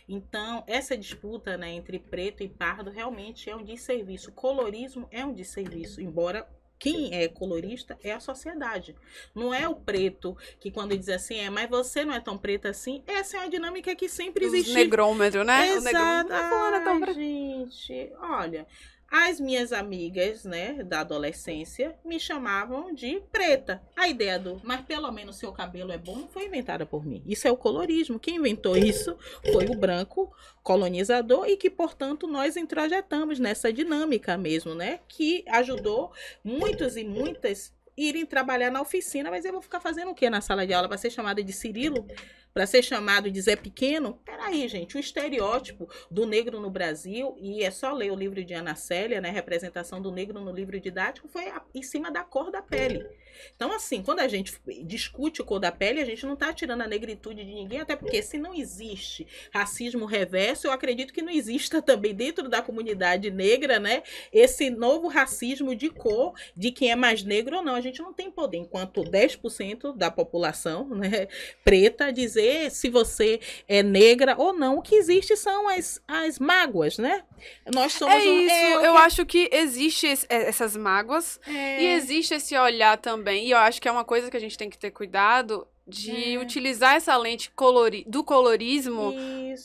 Então, essa disputa, né, entre preto e pardo realmente é um desserviço. O colorismo é um desserviço, embora quem é colorista é a sociedade. Não é o preto que quando diz assim, mas você não é tão preta assim. Essa é uma dinâmica que sempre existe. O negrômetro, né? Exato. O negrômetro. Gente, olha, As minhas amigas, né, da adolescência, me chamavam de preta. A ideia do, mas pelo menos seu cabelo é bom, não foi inventada por mim. Isso é o colorismo. Quem inventou isso foi o branco colonizador e que, portanto, nós introjetamos nessa dinâmica mesmo, né, que ajudou muitos e muitas irem trabalhar na oficina, mas eu vou ficar fazendo o quê na sala de aula? Para ser chamada de Cirilo? Para ser chamado de Zé Pequeno? Peraí, gente, o estereótipo do negro no Brasil, e é só ler o livro de Ana Célia, né, representação do negro no livro didático, foi em cima da cor da pele. Então, assim, quando a gente discute a cor da pele, a gente não está tirando a negritude de ninguém, até porque se não existe racismo reverso, eu acredito que não exista também dentro da comunidade negra, né, esse novo racismo de cor, de quem é mais negro ou não. A gente não tem poder, enquanto 10% da população, né, preta, dizer se você é negra ou não. O que existe são as mágoas, né? Nós somos eu acho que existe essas mágoas e existe esse olhar também. E eu acho que é uma coisa que a gente tem que ter cuidado de utilizar essa lente do colorismo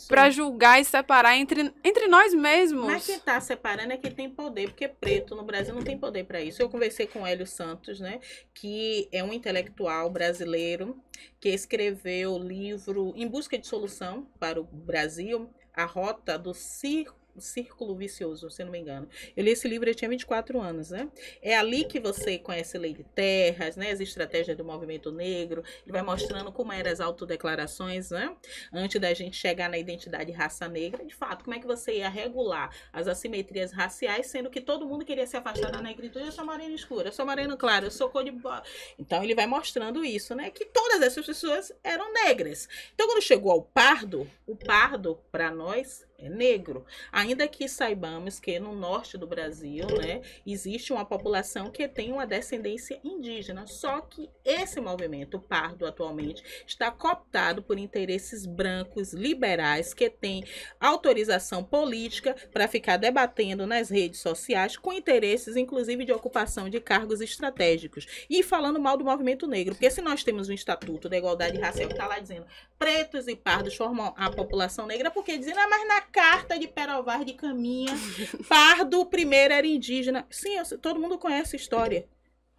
para julgar e separar entre nós mesmos. Mas quem está separando é quem tem poder, porque preto no Brasil não tem poder para isso. Eu conversei com Hélio Santos, né, que é um intelectual brasileiro que escreveu o livro Em Busca de Solução para o Brasil, A Rota do Círculo Vicioso, se não me engano. Eu li esse livro, eu tinha 24 anos, né? É ali que você conhece Lei de Terras, né? As estratégias do movimento negro. Ele vai mostrando como eram as autodeclarações, né? Antes da gente chegar na identidade raça negra. De fato, como é que você ia regular as assimetrias raciais, sendo que todo mundo queria se afastar da negritude. Eu sou morena escura, eu sou moreno claro, eu sou cor de... Então, ele vai mostrando isso, né? Que todas essas pessoas eram negras. Então, quando chegou ao pardo, o pardo, para nós, é negro. Ainda que saibamos que no norte do Brasil, né, existe uma população que tem uma descendência indígena. Só que esse movimento pardo atualmente está cooptado por interesses brancos liberais que têm autorização política para ficar debatendo nas redes sociais com interesses, inclusive, de ocupação de cargos estratégicos. E falando mal do movimento negro. Porque se nós temos um Estatuto da Igualdade Racial que está lá dizendo pretos e pardos formam a população negra, porque dizendo, mas na carta de Perovar de Caminha, pardo primeiro era indígena. Sim, todo mundo conhece a história.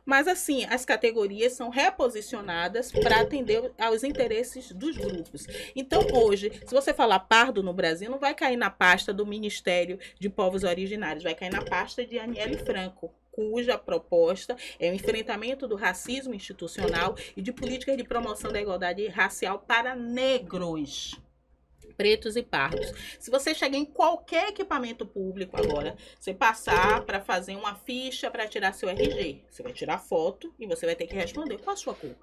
Mas, assim, as categorias são reposicionadas para atender aos interesses dos grupos. Então, hoje, se você falar pardo no Brasil, não vai cair na pasta do Ministério de Povos Originários, vai cair na pasta de Aniele Franco, cuja proposta é o enfrentamento do racismo institucional e de políticas de promoção da igualdade racial para negros, pretos e pardos. Se você chegar em qualquer equipamento público agora, você passar para fazer uma ficha para tirar seu RG, você vai tirar foto e você vai ter que responder qual a sua cor.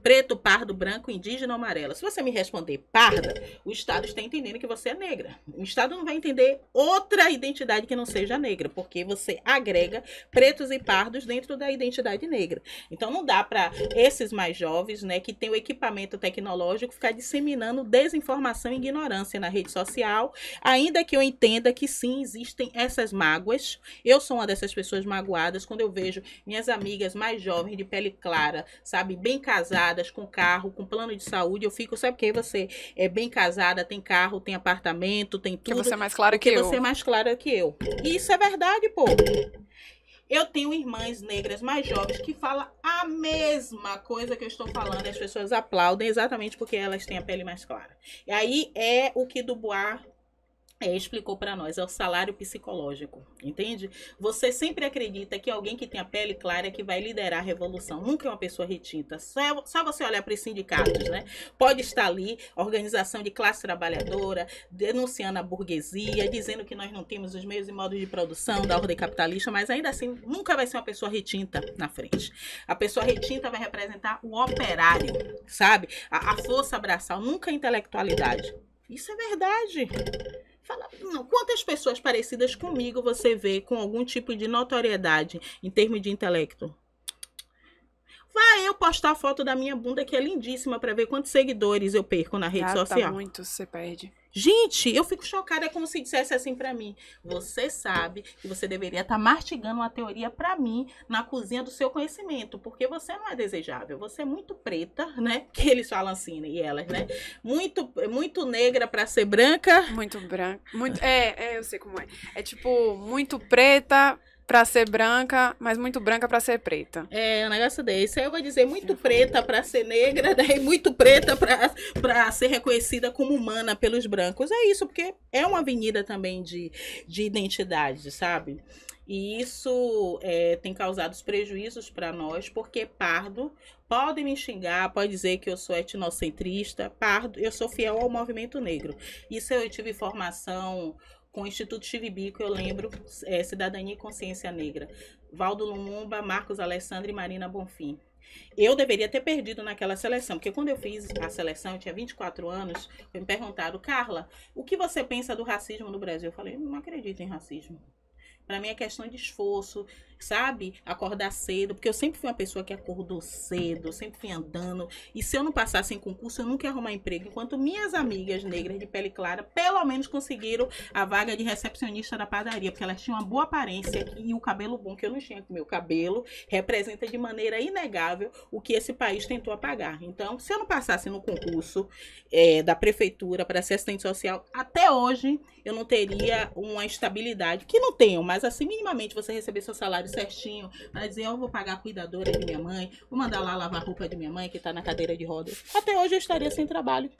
Preto, pardo, branco, indígena ou amarela. Se você me responder parda, o Estado está entendendo que você é negra. O Estado não vai entender outra identidade que não seja negra, porque você agrega pretos e pardos dentro da identidade negra. Então não dá para esses mais jovens, né, que tem o equipamento tecnológico, ficar disseminando desinformação e ignorância na rede social, ainda que eu entenda que sim, existem essas mágoas. Eu sou uma dessas pessoas magoadas quando eu vejo minhas amigas mais jovens, de pele clara, sabe, bem casadas, com carro, com plano de saúde. Eu fico, sabe porque você é bem casada, tem carro, tem apartamento, tem tudo. Porque você é mais clara que eu. Porque você é mais clara que eu. E isso é verdade, pô. Eu tenho irmãs negras mais jovens que falam a mesma coisa que eu estou falando. As pessoas aplaudem exatamente porque elas têm a pele mais clara. E aí é o que Dubois explicou para nós, é o salário psicológico, entende? Você sempre acredita que alguém que tem a pele clara é que vai liderar a revolução, nunca é uma pessoa retinta. Só você olhar para os sindicatos, né? Pode estar ali, organização de classe trabalhadora, denunciando a burguesia, dizendo que nós não temos os meios e modos de produção da ordem capitalista, mas ainda assim nunca vai ser uma pessoa retinta na frente. A pessoa retinta vai representar o operário, sabe? A força abraçal, nunca a intelectualidade. Isso é verdade. Fala, não, quantas pessoas parecidas comigo você vê com algum tipo de notoriedade em termos de intelecto? Vai eu postar a foto da minha bunda, que é lindíssima, pra ver quantos seguidores eu perco na rede social. Muito, você perde. Gente, eu fico chocada, é como se dissesse assim pra mim: você sabe que você deveria estar mastigando uma teoria pra mim na cozinha do seu conhecimento, porque você não é desejável, você é muito preta, né? Que eles falam assim, e elas, né? Muito negra pra ser branca. Muito branca. Eu sei como é. É tipo, muito preta pra ser branca, mas muito branca pra ser preta. É, um negócio desse. Aí eu vou dizer muito preta pra ser negra, né? E muito preta pra ser reconhecida como humana pelos brancos. É isso, porque é uma avenida também de identidade, sabe? E isso tem causado prejuízos para nós, porque pardo pode me xingar, pode dizer que eu sou etnocentrista, pardo, eu sou fiel ao movimento negro. Isso eu tive formação com o Instituto Chivibico, eu lembro, Cidadania e Consciência Negra. Valdo Lumumba, Marcos Alessandro e Marina Bonfim. Eu deveria ter perdido naquela seleção, porque quando eu fiz a seleção, eu tinha 24 anos, me perguntaram: Carla, o que você pensa do racismo no Brasil? Eu falei: não acredito em racismo. Para mim é questão de esforço, sabe? Acordar cedo, porque eu sempre fui uma pessoa que acordou cedo, sempre fui andando. E se eu não passasse em concurso, eu nunca ia arrumar emprego. Enquanto minhas amigas negras de pele clara, pelo menos conseguiram a vaga de recepcionista da padaria, porque elas tinham uma boa aparência e o cabelo bom, que eu não tinha com o meu cabelo, representa de maneira inegável o que esse país tentou apagar. Então, se eu não passasse no concurso da prefeitura para ser assistente social, até hoje eu não teria uma estabilidade, que não tenho, mas assim, minimamente você receber seu salário certinho, para dizer: eu vou pagar a cuidadora de minha mãe, vou mandar lá lavar a roupa de minha mãe, que está na cadeira de rodas. Até hoje eu estaria sem trabalho.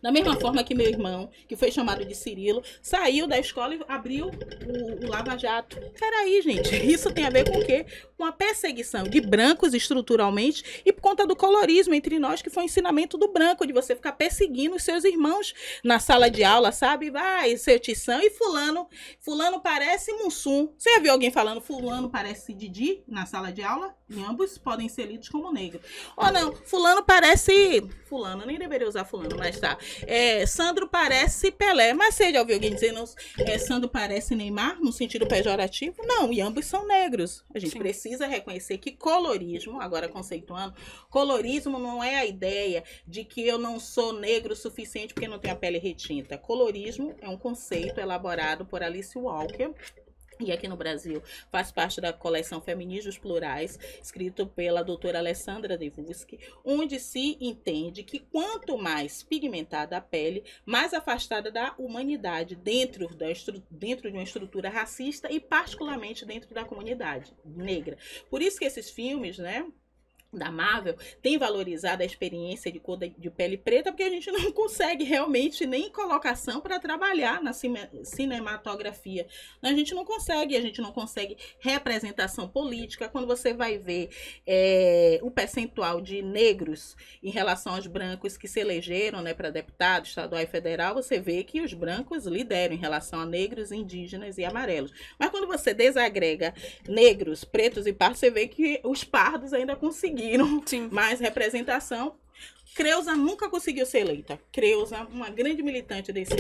Da mesma forma que meu irmão, que foi chamado de Cirilo, saiu da escola e abriu o Lava Jato. Peraí, gente, isso tem a ver com o quê? Com a perseguição de brancos estruturalmente e por conta do colorismo entre nós, que foi o ensinamento do branco, de você ficar perseguindo os seus irmãos na sala de aula, sabe? Vai, seu Tição, e fulano parece Mussum. Você já viu alguém falando fulano parece Didi na sala de aula? E ambos podem ser lidos como negro. Ou não, fulano parece... Fulano, nem deveria usar fulano, mas tá. Sandro parece Pelé. Mas você já ouviu alguém dizendo Sandro parece Neymar, no sentido pejorativo? Não, e ambos são negros. A gente precisa reconhecer que colorismo, agora conceituando, colorismo não é a ideia de que eu não sou negro o suficiente porque não tenho a pele retinta. Colorismo é um conceito elaborado por Alice Walker, e aqui no Brasil faz parte da coleção Feminismos Plurais, escrito pela doutora Alessandra Devuski, onde se entende que quanto mais pigmentada a pele, mais afastada da humanidade dentro de uma estrutura racista e particularmente dentro da comunidade negra. Por isso que esses filmes, né, da Marvel, tem valorizado a experiência de cor de pele preta, porque a gente não consegue realmente nem colocação para trabalhar na cinematografia. A gente não consegue representação política. Quando você vai ver o percentual de negros em relação aos brancos que se elegeram, né, para deputado estadual e federal, você vê que os brancos lideram em relação a negros, indígenas e amarelos. Mas quando você desagrega negros, pretos e pardos, você vê que os pardos ainda conseguiram mais representação. Creuza nunca conseguiu ser eleita. Creuza, uma grande militante desse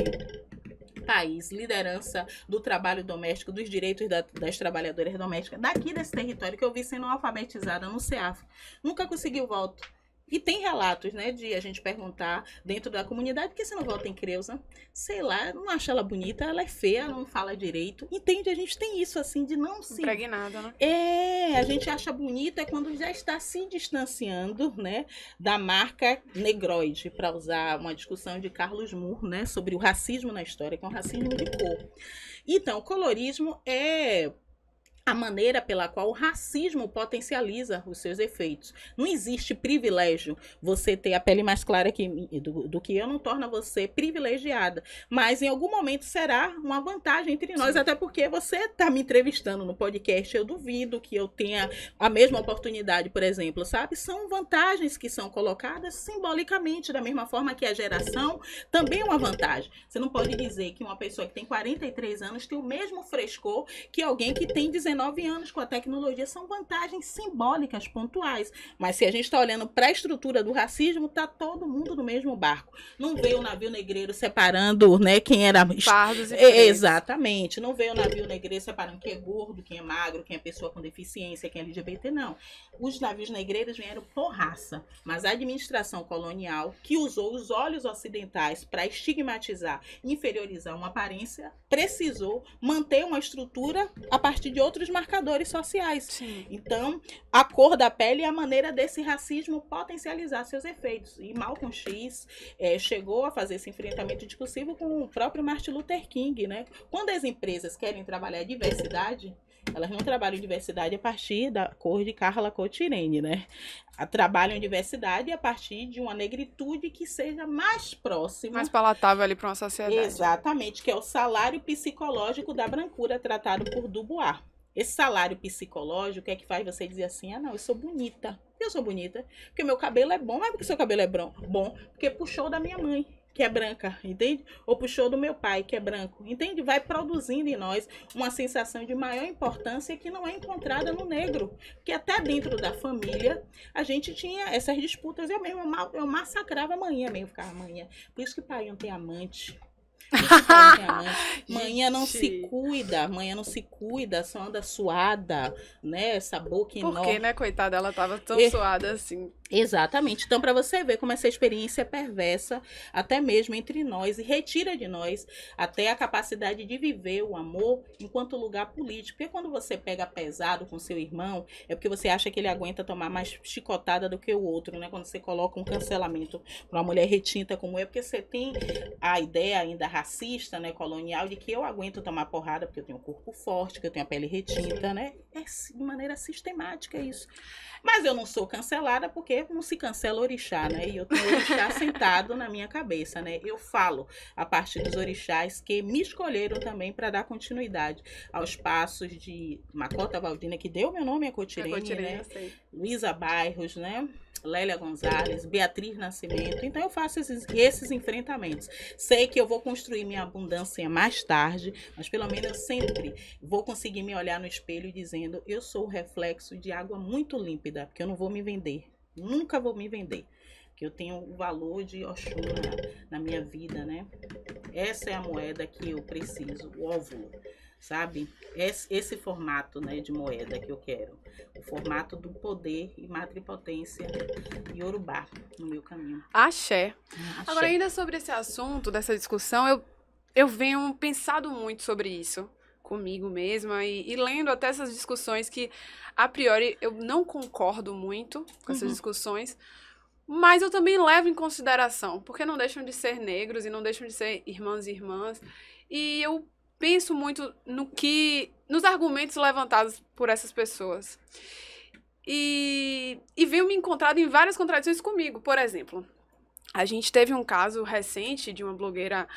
país, liderança do trabalho doméstico, dos direitos das trabalhadoras domésticas, daqui desse território que eu vi sendo alfabetizada no CEAF. Nunca conseguiu voto. E tem relatos, né, de a gente perguntar dentro da comunidade: por que você não vota em Creuza? Sei lá, não acha ela bonita, ela é feia, não fala direito. Entende? A gente tem isso, assim, de não se... Impregnada, né? A gente acha bonita quando já está se distanciando, né, da marca negroide, para usar uma discussão de Carlos Moore, né, sobre o racismo na história, que é um racismo de cor. Então, o colorismo é a maneira pela qual o racismo potencializa os seus efeitos. Não existe privilégio. Você ter a pele mais clara do que eu não torna você privilegiada. Mas em algum momento será uma vantagem entre nós. Sim. Até porque você está me entrevistando no podcast. Eu duvido que eu tenha a mesma oportunidade, por exemplo, sabe? São vantagens que são colocadas simbolicamente, da mesma forma que a geração também é uma vantagem. Você não pode dizer que uma pessoa que tem 43 anos tem o mesmo frescor que alguém que tem 19 19 anos com a tecnologia, são vantagens simbólicas, pontuais. Mas se a gente está olhando para a estrutura do racismo, está todo mundo no mesmo barco. Não veio o navio negreiro separando, né, quem era... Pardos e pretos. Exatamente. Não veio o navio negreiro separando quem é gordo, quem é magro, quem é pessoa com deficiência, quem é LGBT, não. Os navios negreiros vieram por raça, mas a administração colonial, que usou os olhos ocidentais para estigmatizar, inferiorizar uma aparência, precisou manter uma estrutura a partir de outros marcadores sociais. Sim. Então, a cor da pele é a maneira desse racismo potencializar seus efeitos. E Malcolm X chegou a fazer esse enfrentamento discursivo com o próprio Martin Luther King, né? Quando as empresas querem trabalhar a diversidade, elas não trabalham diversidade a partir da cor de Carla Cotirene, né? Trabalham diversidade a partir de uma negritude que seja mais próxima. Mais palatável ali para uma sociedade. Exatamente, que é o salário psicológico da brancura tratado por Dubois. Esse salário psicológico é que faz você dizer assim, não, eu sou bonita. Eu sou bonita porque meu cabelo é bom, não é porque seu cabelo é bom, porque puxou da minha mãe, que é branca, entende? Ou puxou do meu pai, que é branco, entende? Vai produzindo em nós uma sensação de maior importância que não é encontrada no negro. Porque até dentro da família, a gente tinha essas disputas. Eu massacrava a manhã mesmo, ficava amanhã. Por isso que pai não tem amante. Manhã não se cuida, só anda suada, né? Essa boca enorme. Por que, né, coitada? Ela tava tão suada assim. Exatamente. Então, para você ver como essa experiência é perversa, até mesmo entre nós, e retira de nós até a capacidade de viver o amor enquanto lugar político. Porque quando você pega pesado com seu irmão, é porque você acha que ele aguenta tomar mais chicotada do que o outro, né? Quando você coloca um cancelamento para uma mulher retinta como eu, porque você tem a ideia ainda racista, né, colonial, de que eu aguento tomar porrada porque eu tenho um corpo forte, que eu tenho a pele retinta, né? É de maneira sistemática isso. Mas eu não sou cancelada porque não se cancela orixá, né? E eu tenho orixá sentado na minha cabeça, né? Eu falo a partir dos orixás que me escolheram também para dar continuidade aos passos de Macota Valdina, que deu meu nome a Cotirene, né? Luísa Bairros, né? Lélia Gonzalez, Beatriz Nascimento. Então eu faço esses enfrentamentos. Sei que eu vou construir minha abundância mais tarde, mas pelo menos eu sempre vou conseguir me olhar no espelho dizendo eu sou o reflexo de água muito límpida, porque eu não vou me vender. Nunca vou me vender. Porque eu tenho o valor de Oxum na minha vida, né? Essa é a moeda que eu preciso, o óvulo. Sabe? Esse formato, né, de moeda que eu quero. O formato do poder e matripotência Yorubá no meu caminho. Axé. Agora, ainda sobre esse assunto, dessa discussão, eu venho pensado muito sobre isso comigo mesma e lendo até essas discussões que, a priori, eu não concordo muito com essas discussões, mas eu também levo em consideração, porque não deixam de ser negros e não deixam de ser irmãos e irmãs. E eu penso muito nos argumentos levantados por essas pessoas. E venho me encontrado em várias contradições comigo. Por exemplo, a gente teve um caso recente de uma blogueira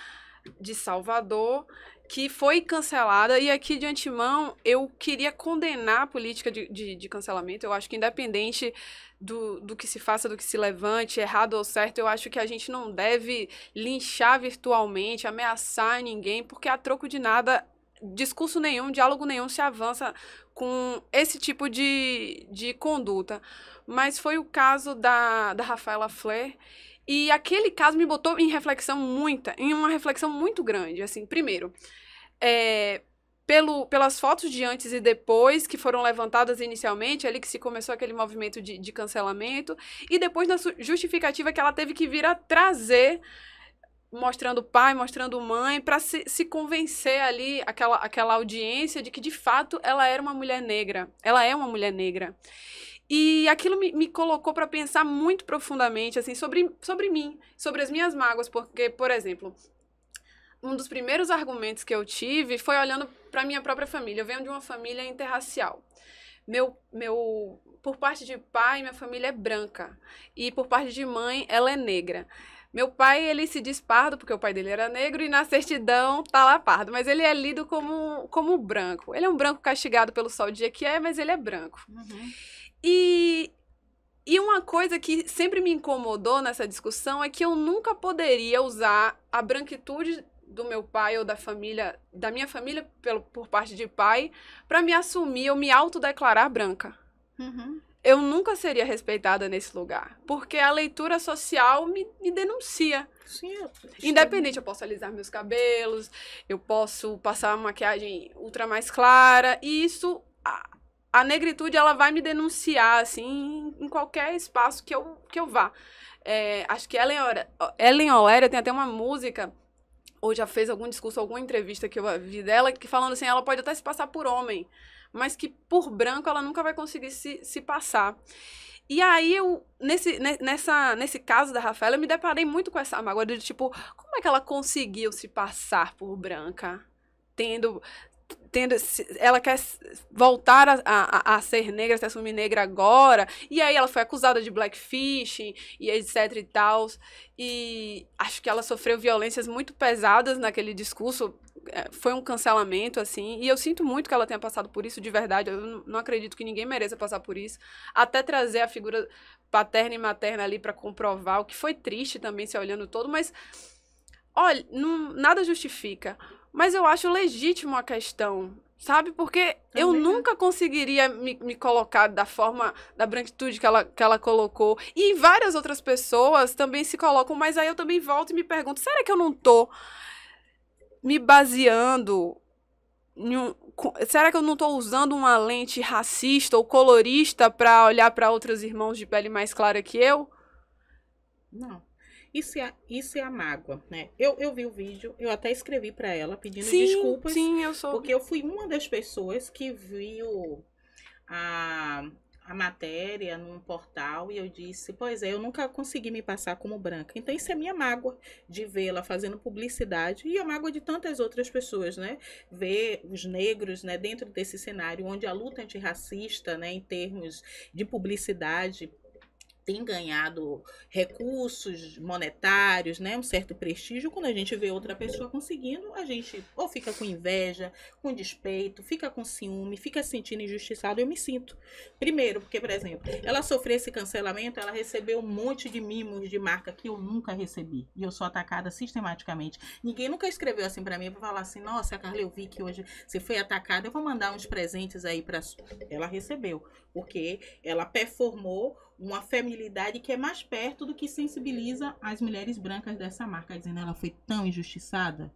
de Salvador que foi cancelada, e aqui de antemão eu queria condenar a política de cancelamento. Eu acho que independente do que se faça, do que se levante, errado ou certo, eu acho que a gente não deve linchar virtualmente, ameaçar ninguém, porque a troco de nada, discurso nenhum, diálogo nenhum se avança com esse tipo de conduta. Mas foi o caso da Rafaela Flair, e aquele caso me botou em uma reflexão muito grande. Assim, primeiro, pelas fotos de antes e depois que foram levantadas inicialmente, ali que se começou aquele movimento de cancelamento, e depois na justificativa que ela teve que vir a trazer, mostrando pai, mostrando mãe, para se convencer ali, aquela audiência de que de fato ela era uma mulher negra. Ela é uma mulher negra. E aquilo me colocou para pensar muito profundamente assim, sobre mim, sobre as minhas mágoas, porque, por exemplo, um dos primeiros argumentos que eu tive foi olhando para minha própria família. Eu venho de uma família interracial. Por parte de pai, minha família é branca, e por parte de mãe, ela é negra. Meu pai, ele se diz pardo, porque o pai dele era negro, e na certidão tá lá pardo, mas ele é lido como branco. Ele é um branco castigado pelo sol de Jequié, mas ele é branco. E uma coisa que sempre me incomodou nessa discussão é que eu nunca poderia usar a branquitude do meu pai ou da minha família por parte de pai, para me assumir ou me autodeclarar branca. Uhum. Eu nunca seria respeitada nesse lugar, porque a leitura social me denuncia. Sim, Independente, eu posso alisar meus cabelos, eu posso passar uma maquiagem ultra mais clara, e isso, a negritude, ela vai me denunciar, assim, em qualquer espaço que eu vá. Acho que Ellen Oléria tem até uma música, ou já fez algum discurso, alguma entrevista que eu vi dela, que falando assim, ela pode até se passar por homem, mas que por branco ela nunca vai conseguir se passar. E aí, nesse caso da Rafaela, eu me deparei muito com essa mágoa de, tipo, como é que ela conseguiu se passar por branca? Ela quer voltar a ser negra, se assumir negra agora, e aí ela foi acusada de blackfishing, e etc e tal, e acho que ela sofreu violências muito pesadas naquele discurso, foi um cancelamento, assim, e eu sinto muito que ela tenha passado por isso de verdade, eu não acredito que ninguém mereça passar por isso, até trazer a figura paterna e materna ali para comprovar, o que foi triste também, se olhando todo, mas, olha, nada justifica. Mas eu acho legítimo a questão, sabe? Porque eu nunca conseguiria me colocar da forma, da branquitude que ela colocou. E várias outras pessoas também se colocam, mas aí eu também volto e me pergunto, será que eu não tô me baseando será que eu não estou usando uma lente racista ou colorista para olhar para outros irmãos de pele mais clara que eu? Não. Isso é a mágoa, né? Eu vi o vídeo, eu até escrevi para ela pedindo Sim, desculpas. Sim, eu sou. Porque eu fui uma das pessoas que viu a matéria num portal e eu disse, pois é, eu nunca consegui me passar como branca. Então isso é minha mágoa de vê-la fazendo publicidade e a mágoa de tantas outras pessoas, né? Ver os negros, né, dentro desse cenário onde a luta antirracista, né, em termos de publicidade, tem ganhado recursos monetários, né, um certo prestígio. Quando a gente vê outra pessoa conseguindo, a gente ou fica com inveja, com despeito, fica com ciúme, fica se sentindo injustiçado. Eu me sinto. Primeiro, porque, por exemplo, ela sofreu esse cancelamento, ela recebeu um monte de mimos de marca que eu nunca recebi. E eu sou atacada sistematicamente. Ninguém nunca escreveu assim para mim, para falar assim, nossa, Carla, eu vi que hoje você foi atacada, eu vou mandar uns presentes aí para... Ela recebeu, porque ela performou uma feminilidade que é mais perto do que sensibiliza as mulheres brancas dessa marca, dizendo ela foi tão injustiçada.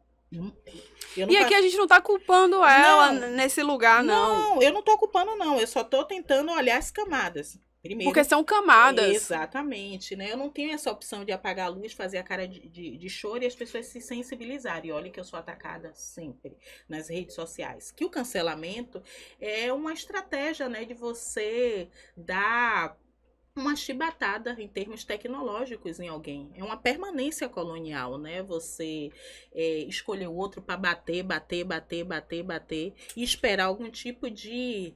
E aqui a gente não tá culpando ela nesse lugar, não. Não, eu não tô culpando, não. Eu só tô tentando olhar as camadas. Primeiro, porque são camadas. Exatamente, né? Eu não tenho essa opção de apagar a luz, fazer a cara de choro e as pessoas se sensibilizarem. Olha que eu sou atacada sempre nas redes sociais. Que o cancelamento é uma estratégia, né, de você dar uma chibatada em termos tecnológicos em alguém. É uma permanência colonial, né? Você escolher o outro para bater e esperar algum tipo de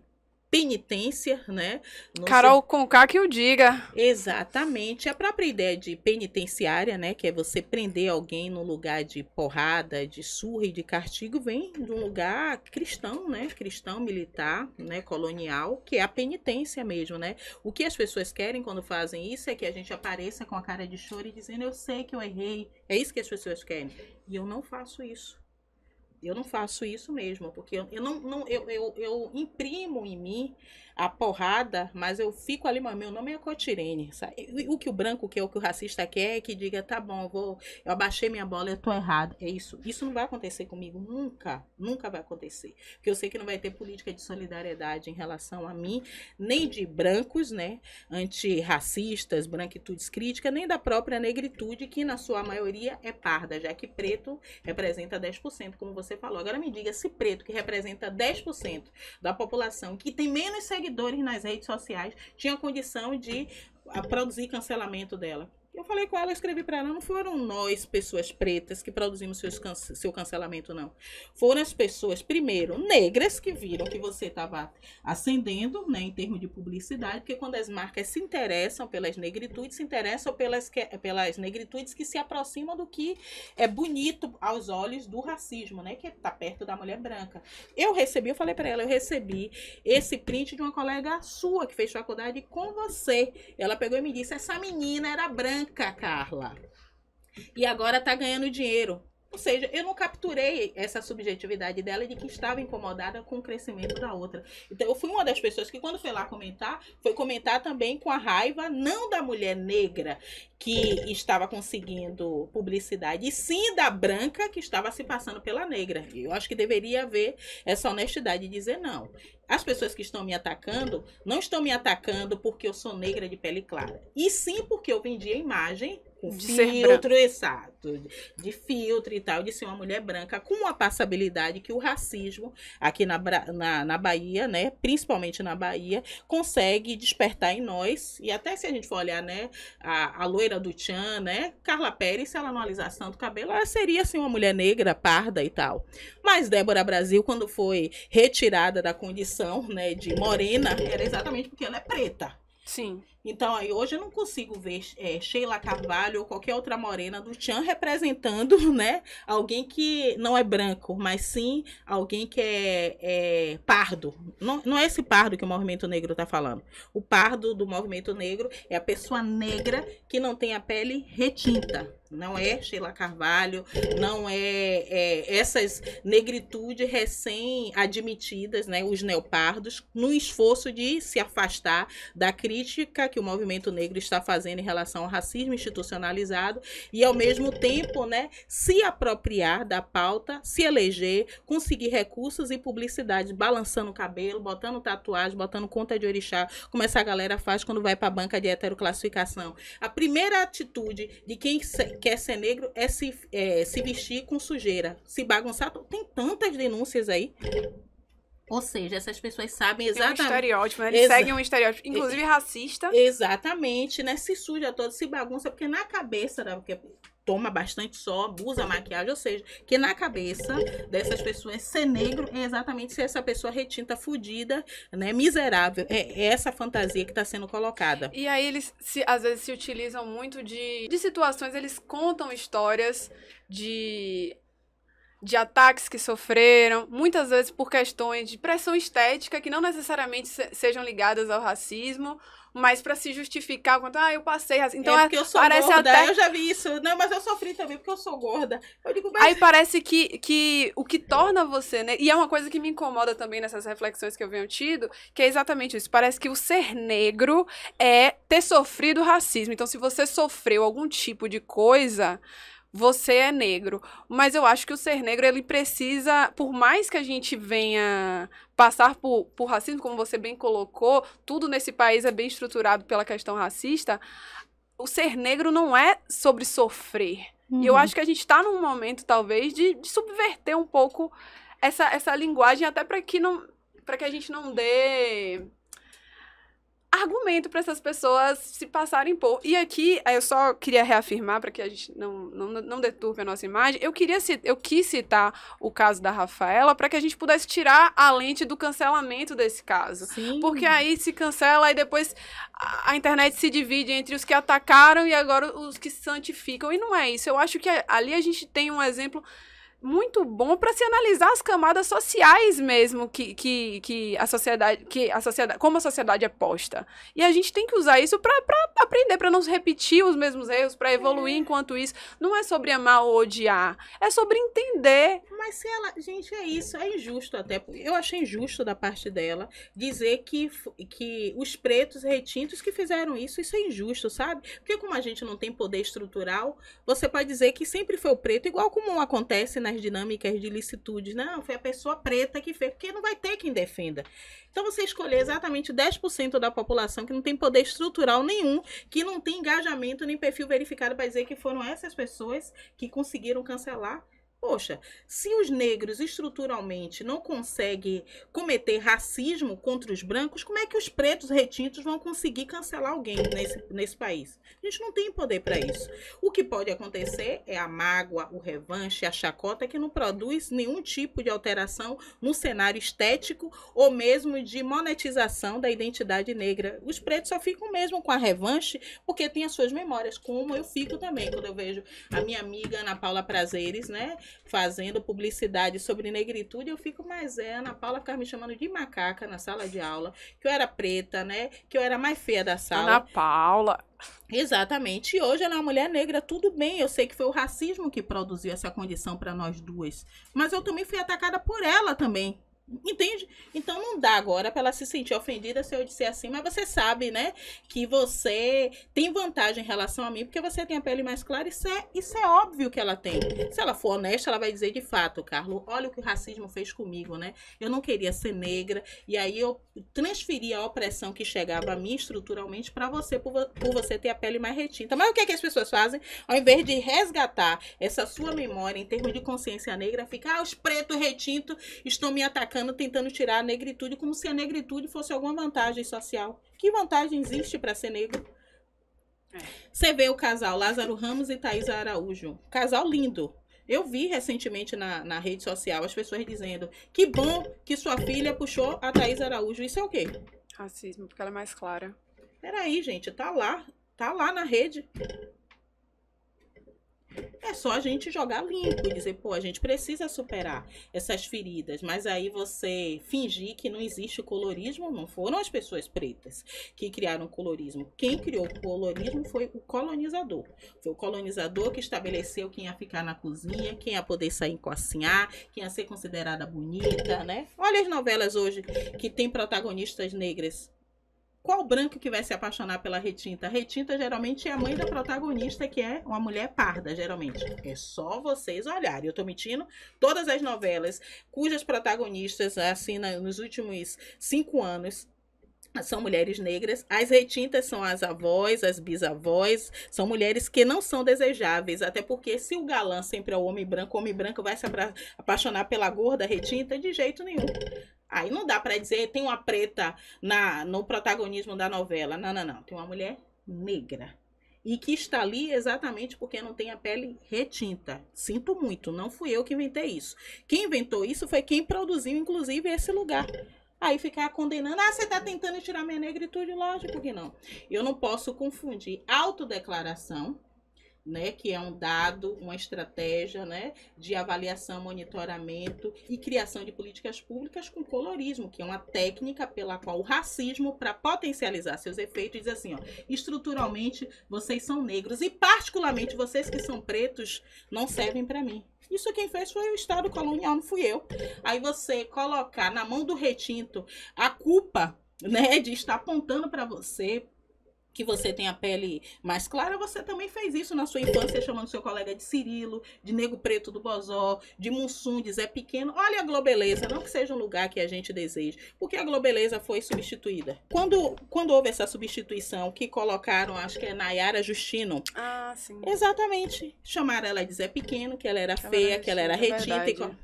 penitência, né? Carol Conká que o diga. Exatamente. A própria ideia de penitenciária, né, que é você prender alguém no lugar de porrada, de surra e de castigo, vem de um lugar cristão, né, cristão militar, né, colonial, que é a penitência mesmo, né? O que as pessoas querem quando fazem isso é que a gente apareça com a cara de choro e dizendo eu sei que eu errei. É isso que as pessoas querem. E eu não faço isso. Eu não faço isso mesmo, porque eu imprimo em mim a porrada, mas eu fico ali, mas meu nome é Cotirene. Sabe? O que o branco quer, o que o racista quer é que diga, tá bom, eu abaixei minha bola, eu tô errado. É isso. Isso não vai acontecer comigo, nunca vai acontecer. Porque eu sei que não vai ter política de solidariedade em relação a mim, nem de brancos, né, antirracistas, branquitudes críticas, nem da própria negritude, que na sua maioria é parda, já que preto representa 10%, como você falou. Agora me diga, se preto, que representa 10% da população, que tem menos seguidores nas redes sociais, tinha condição de produzir cancelamento dela. Eu falei com ela, escrevi para ela, não foram nós, pessoas pretas, que produzimos seu cancelamento, não. Foram as pessoas, primeiro, negras, que viram que você estava ascendendo, né, em termos de publicidade, porque quando as marcas se interessam pelas negritudes, se interessam pelas negritudes que se aproximam do que é bonito aos olhos do racismo, né, que está perto da mulher branca. Eu falei para ela, eu recebi esse print de uma colega sua, que fez faculdade com você. Ela pegou e me disse, essa menina era branca, Carla. E agora tá ganhando dinheiro. Ou seja, eu não capturei essa subjetividade dela de que estava incomodada com o crescimento da outra. Então, eu fui uma das pessoas que, quando foi lá comentar, foi comentar também com a raiva, não da mulher negra que estava conseguindo publicidade, e sim da branca que estava se passando pela negra. Eu acho que deveria haver essa honestidade de dizer não. As pessoas que estão me atacando, não estão me atacando porque eu sou negra de pele clara. E sim porque eu vendi a imagem com filtro, exato, de filtro e tal, de ser uma mulher branca, com a passabilidade que o racismo aqui na Bahia, né, principalmente na Bahia, consegue despertar em nós. E até se a gente for olhar, né, a loira do Tchan, né, Carla Pérez, se ela não alisasse tanto o cabelo, ela seria assim uma mulher negra, parda e tal. Mas Débora Brasil, quando foi retirada da condição, né, de morena, era exatamente porque ela é preta. Sim. Então, aí hoje eu não consigo ver Sheila Carvalho ou qualquer outra morena do Tchan representando, né, alguém que não é branco, mas sim alguém que é pardo. Não é esse pardo que o movimento negro está falando. O pardo do movimento negro é a pessoa negra que não tem a pele retinta. Não é Sheila Carvalho, não é essas negritudes recém-admitidas, né, os neopardos, no esforço de se afastar da crítica que o movimento negro está fazendo em relação ao racismo institucionalizado e, ao mesmo tempo, né, se apropriar da pauta, se eleger, conseguir recursos e publicidade, balançando o cabelo, botando tatuagem, botando conta de orixá, como essa galera faz quando vai para a banca de heteroclassificação. A primeira atitude de quem quer ser negro é se vestir com sujeira, se bagunçar. Tem tantas denúncias aí. Ou seja, essas pessoas sabem exatamente... Tem um estereótipo, né? Eles seguem um estereótipo, inclusive racista. Exatamente, né? Se suja todo, se bagunça, porque na cabeça, né? Porque toma bastante sol, usa maquiagem, ou seja, que na cabeça dessas pessoas ser negro é exatamente ser essa pessoa retinta, fudida, né? Miserável. É essa fantasia que está sendo colocada. E aí eles, às vezes, se utilizam muito de situações, eles contam histórias de ataques que sofreram, muitas vezes por questões de pressão estética, que não necessariamente sejam ligadas ao racismo, mas para se justificar quanto, eu passei racismo. Então, porque eu sou parece gorda, até... eu já vi isso. Não, mas eu sofri também porque eu sou gorda. Eu digo, mas... Aí parece que o que torna você, né? E é uma coisa que me incomoda também nessas reflexões que eu venho tido, que é exatamente isso. Parece que o ser negro é ter sofrido racismo. Então, se você sofreu algum tipo de coisa, você é negro. Mas eu acho que o ser negro, ele precisa, por mais que a gente venha passar por racismo, como você bem colocou, tudo nesse país é bem estruturado pela questão racista, o ser negro não é sobre sofrer. E eu acho que a gente está num momento, talvez, de subverter um pouco essa linguagem, até para que a gente não dê argumento para essas pessoas se passarem por. E aqui, eu só queria reafirmar, para que a gente não deturpe a nossa imagem, eu quis citar o caso da Rafaela para que a gente pudesse tirar a lente do cancelamento desse caso. Sim. Porque aí se cancela e depois a internet se divide entre os que atacaram e agora os que se santificam. E não é isso. Eu acho que ali a gente tem um exemplo muito bom para se analisar as camadas sociais mesmo que a sociedade, como a sociedade é posta. E a gente tem que usar isso para aprender, para não repetir os mesmos erros, para evoluir enquanto isso. Não é sobre amar ou odiar, é sobre entender. Mas se ela... Gente, é isso, é injusto até. Eu achei injusto da parte dela dizer que os pretos retintos que fizeram isso é injusto, sabe? Porque como a gente não tem poder estrutural, você pode dizer que sempre foi o preto, igual como acontece nas dinâmicas de licitude. Não, foi a pessoa preta que fez, porque não vai ter quem defenda. Então você escolher exatamente 10% da população que não tem poder estrutural nenhum, que não tem engajamento nem perfil verificado para dizer que foram essas pessoas que conseguiram cancelar. Poxa, se os negros estruturalmente não conseguem cometer racismo contra os brancos, como é que os pretos retintos vão conseguir cancelar alguém nesse país? A gente não tem poder para isso. O que pode acontecer é a mágoa, o revanche, a chacota, que não produz nenhum tipo de alteração no cenário estético ou mesmo de monetização da identidade negra. Os pretos só ficam mesmo com a revanche porque tem as suas memórias, como eu fico também quando eu vejo a minha amiga Ana Paula Prazeres, né? fazendo publicidade sobre negritude, eu fico, mas Ana Paula ficava me chamando de macaca na sala de aula, que eu era preta, né? Que eu era a mais feia da sala. Ana Paula. Exatamente. E hoje ela é uma mulher negra, tudo bem. Eu sei que foi o racismo que produziu essa condição para nós duas. Mas eu também fui atacada por ela também. Entende? Então não dá agora para ela se sentir ofendida se eu disser assim, mas você sabe, né, que você tem vantagem em relação a mim porque você tem a pele mais clara, isso é óbvio que ela tem. Se ela for honesta, ela vai dizer de fato, Carlos, olha o que o racismo fez comigo, né? Eu não queria ser negra e aí eu transferi a opressão que chegava a mim estruturalmente para você, por você ter a pele mais retinta. Mas o que é que as pessoas fazem? Ao invés de resgatar essa sua memória em termos de consciência negra, fica, os pretos retintos estão me atacando, tentando tirar a negritude, como se a negritude fosse alguma vantagem social. Que vantagem existe para ser negro? Você vê o casal Lázaro Ramos e Thaisa Araújo. Casal lindo. Eu vi recentemente na rede social as pessoas dizendo que bom que sua filha puxou a Thaisa Araújo. Isso é o quê? Racismo, porque ela é mais clara. Peraí, gente, tá lá na rede. É só a gente jogar limpo e dizer, pô, a gente precisa superar essas feridas. Mas aí você fingir que não existe colorismo, não foram as pessoas pretas que criaram o colorismo. Quem criou o colorismo foi o colonizador. Foi o colonizador que estabeleceu quem ia ficar na cozinha, quem ia poder sair cozinhar, quem ia ser considerada bonita, né? Olha as novelas hoje que tem protagonistas negras. Qual branco que vai se apaixonar pela retinta? A retinta geralmente é a mãe da protagonista, que é uma mulher parda, geralmente. É só vocês olharem. Eu tô mentindo. Todas as novelas cujas protagonistas, assim, nos últimos 5 anos, são mulheres negras. As retintas são as avós, as bisavós. São mulheres que não são desejáveis. Até porque se o galã sempre é o homem branco vai se apaixonar pela gorda retinta? De jeito nenhum. Aí não dá pra dizer, tem uma preta no protagonismo da novela. Não. Tem uma mulher negra. E que está ali exatamente porque não tem a pele retinta. Sinto muito, não fui eu que inventei isso. Quem inventou isso foi quem produziu, inclusive, esse lugar. Aí ficar condenando, você tá tentando tirar minha negritude? Lógico que não. Eu não posso confundir autodeclaração, né, que é um dado, uma estratégia, né, de avaliação, monitoramento e criação de políticas públicas com colorismo, que é uma técnica pela qual o racismo, para potencializar seus efeitos, diz assim, ó, estruturalmente vocês são negros e particularmente vocês que são pretos não servem para mim. Isso quem fez foi o Estado colonial, não fui eu. Aí você colocar na mão do retinto a culpa, né, de estar apontando para você que você tem a pele mais clara, você também fez isso na sua infância, chamando seu colega de Cirilo, de Nego Preto do Bozó, de Mussum, de Zé Pequeno. Olha a Globeleza, não que seja um lugar que a gente deseje, porque a Globeleza foi substituída. Quando houve essa substituição, que colocaram, acho que é Nayara Justino. Ah, sim. Exatamente. Chamaram ela de Zé Pequeno, que ela era feia, que ela era retinta.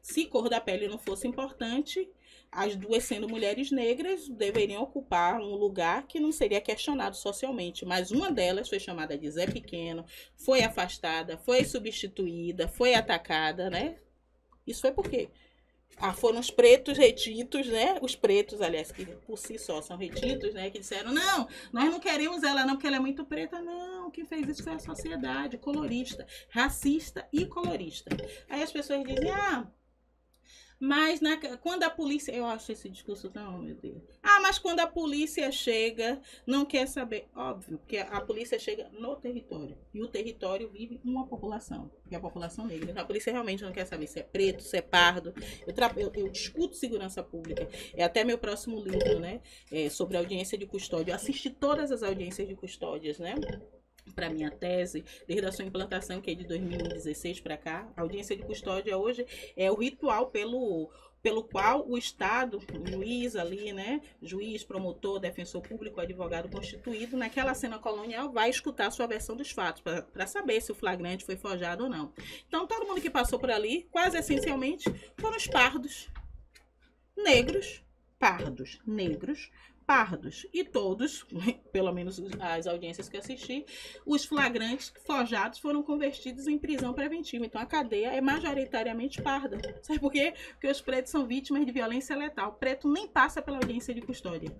Se cor da pele não fosse importante, as duas sendo mulheres negras deveriam ocupar um lugar que não seria questionado socialmente, mas uma delas foi chamada de Zé Pequeno, foi afastada, foi substituída, foi atacada, né? Isso foi por quê? Foram os pretos retintos, né? Os pretos, aliás, que por si só são retintos, né? Que disseram, não, nós não queremos ela não, porque ela é muito preta. Não, quem fez isso foi a sociedade colorista, racista e colorista. Aí as pessoas dizem, mas quando a polícia... Eu acho esse discurso tão... meu Deus. Mas quando a polícia chega, não quer saber. Óbvio, porque a polícia chega no território. E o território vive uma população, que é a população negra. Então a polícia realmente não quer saber se é preto, se é pardo. Eu discuto segurança pública. É até meu próximo livro, né? Sobre audiência de custódia. Eu assisti todas as audiências de custódias, né? Para minha tese, desde a sua implantação, que é de 2016 para cá. A audiência de custódia hoje é o ritual pelo qual o Estado, o juiz ali, né, juiz, promotor, defensor público, advogado constituído, naquela cena colonial, vai escutar a sua versão dos fatos, para saber se o flagrante foi forjado ou não. Então, todo mundo que passou por ali, quase essencialmente, foram os pardos, negros, e todos, pelo menos as audiências que eu assisti, os flagrantes forjados foram convertidos em prisão preventiva. Então a cadeia é majoritariamente parda. Sabe por quê? Porque os pretos são vítimas de violência letal. O preto nem passa pela audiência de custódia.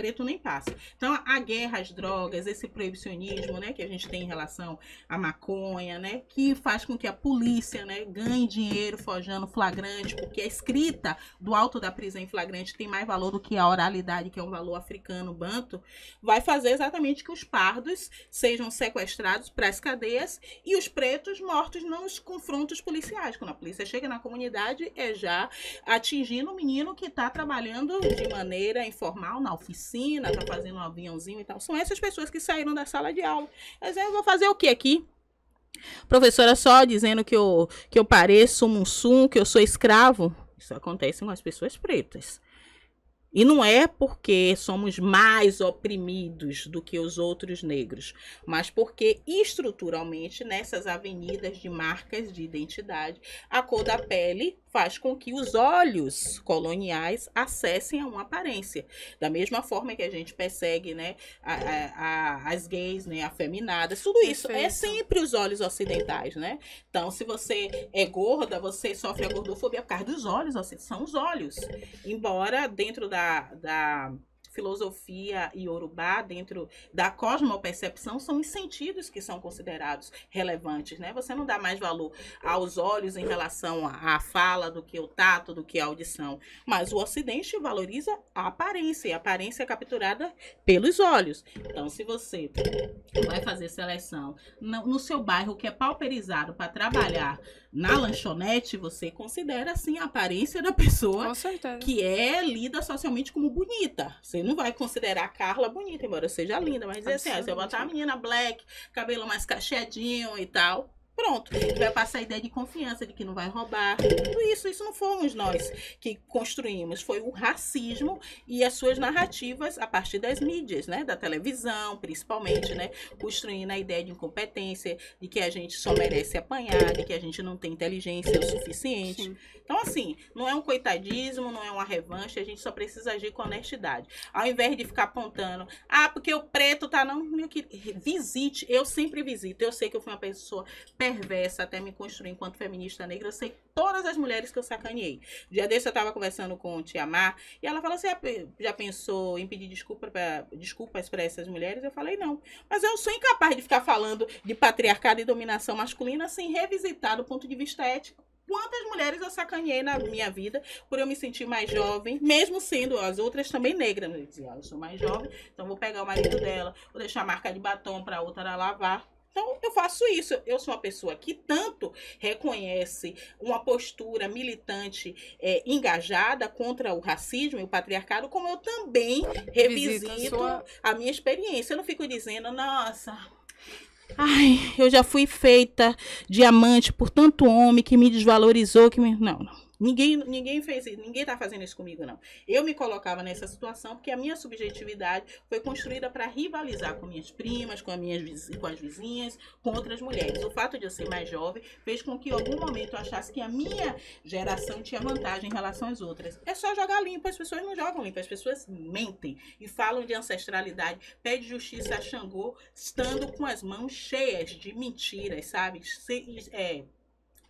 preto nem passa. Então, a guerra às drogas, esse proibicionismo, né, que a gente tem em relação à maconha, né, que faz com que a polícia, né, ganhe dinheiro forjando flagrante, porque a escrita do auto da prisão em flagrante tem mais valor do que a oralidade, que é um valor africano, banto, vai fazer exatamente que os pardos sejam sequestrados para as cadeias e os pretos mortos nos confrontos policiais. Quando a polícia chega na comunidade, é já atingindo o menino que está trabalhando de maneira informal na oficina, está fazendo um aviãozinho e tal. São essas pessoas que saíram da sala de aula. Mas eu vou fazer o que aqui? Professora só dizendo que eu pareço um mussum, que eu sou escravo. Isso acontece com as pessoas pretas. E não é porque somos mais oprimidos do que os outros negros, mas porque estruturalmente nessas avenidas de marcas de identidade, a cor da pele faz com que os olhos coloniais acessem a uma aparência. Da mesma forma que a gente persegue, né, as gays, né, afeminadas, tudo isso é sempre os olhos ocidentais, né? Então, se você é gorda, você sofre a gordofobia por causa dos olhos, são os olhos. Embora dentro da filosofia iorubá, dentro da cosmopercepção, são os sentidos que são considerados relevantes, né? Você não dá mais valor aos olhos em relação à fala do que o tato, do que a audição, mas o Ocidente valoriza a aparência, e a aparência é capturada pelos olhos. Então, se você vai fazer seleção no seu bairro que é pauperizado para trabalhar na lanchonete, você considera, assim, a aparência da pessoa que é lida socialmente como bonita. Você não vai considerar a Carla bonita, embora seja linda, mas dizer assim, se eu botar a menina black, cabelo mais cacheadinho e tal, pronto, vai passar a ideia de confiança, de que não vai roubar. Tudo isso não fomos nós que construímos, foi o racismo e as suas narrativas a partir das mídias, né, da televisão, principalmente, né, construindo a ideia de incompetência, de que a gente só merece apanhar, de que a gente não tem inteligência o suficiente. Sim. Então, assim, não é um coitadismo, não é uma revanche, a gente só precisa agir com honestidade. Ao invés de ficar apontando, porque o preto tá não, meu querido, visite, eu sempre visito, eu sei que eu fui uma pessoa perversa até me construir enquanto feminista negra, eu sei todas as mulheres que eu sacaneei. Um dia desse eu estava conversando com Tia Mar, e ela falou, você já pensou em pedir desculpas para essas mulheres? Eu falei, não. Mas eu sou incapaz de ficar falando de patriarcado e dominação masculina sem revisitar do ponto de vista ético. Quantas mulheres eu sacaneei na minha vida por eu me sentir mais jovem, mesmo sendo as outras também negras. Eu dizia, eu sou mais jovem, então vou pegar o marido dela, vou deixar a marca de batom para a outra lavar. Então, eu faço isso. Eu sou uma pessoa que tanto reconhece uma postura militante engajada contra o racismo e o patriarcado, como eu também revisito a minha experiência. Eu não fico dizendo, nossa, eu já fui feita diamante por tanto homem que me desvalorizou, Não. Ninguém fez isso, ninguém tá fazendo isso comigo, não. Eu me colocava nessa situação porque a minha subjetividade foi construída para rivalizar com minhas primas, com as vizinhas, com outras mulheres. O fato de eu ser mais jovem fez com que em algum momento eu achasse que a minha geração tinha vantagem em relação às outras. É só jogar limpo, as pessoas não jogam limpo, as pessoas mentem e falam de ancestralidade, pede justiça a Xangô, estando com as mãos cheias de mentiras, sabe?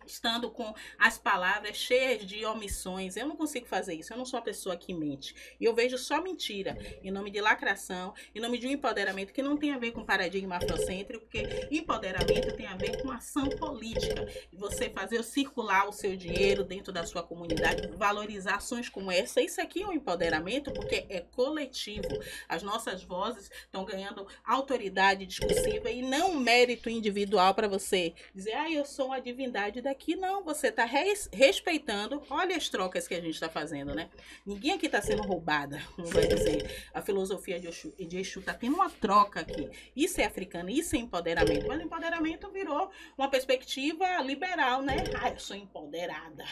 Estando com as palavras cheias de omissões. Eu não consigo fazer isso, eu não sou uma pessoa que mente. E eu vejo só mentira, em nome de lacração, em nome de um empoderamento que não tem a ver com paradigma afrocêntrico, porque empoderamento tem a ver com ação política. Você fazer circular o seu dinheiro dentro da sua comunidade, valorizar ações como essa. Isso aqui é um empoderamento porque é coletivo. As nossas vozes estão ganhando autoridade discursiva e não mérito individual para você dizer, eu sou uma divindade daqui. Não, você está respeitando. Olha as trocas que a gente está fazendo, né? Ninguém aqui está sendo roubada, como vai dizer a filosofia de Exu. Está tendo uma troca aqui. Isso é africano, isso é empoderamento. Mas o empoderamento virou uma perspectiva liberal, né? Eu sou empoderada.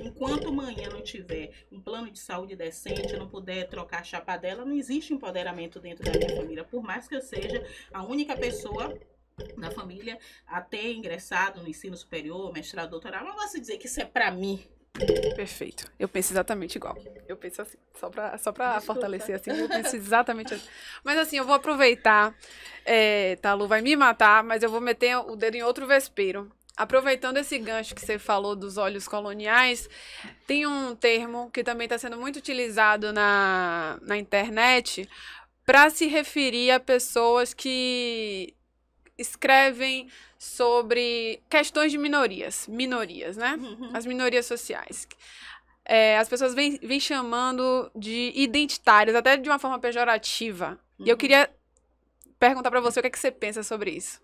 Enquanto amanhã não tiver um plano de saúde decente, não puder trocar a chapa dela, não existe empoderamento dentro da minha família. Por mais que eu seja a única pessoa da família a ter ingressado no ensino superior, mestrado, doutorado, não posso dizer que isso é pra mim. Perfeito. Eu penso exatamente igual. Eu penso assim, só pra fortalecer assim, eu penso exatamente assim. Mas assim, eu vou aproveitar, Lu vai me matar, mas eu vou meter o dedo em outro vespeiro. Aproveitando esse gancho que você falou dos olhos coloniais, tem um termo que também está sendo muito utilizado na internet para se referir a pessoas que escrevem sobre questões de minorias, né? As minorias sociais. As pessoas vêm chamando de identitários, até de uma forma pejorativa. E eu queria perguntar para você o que é que você pensa sobre isso.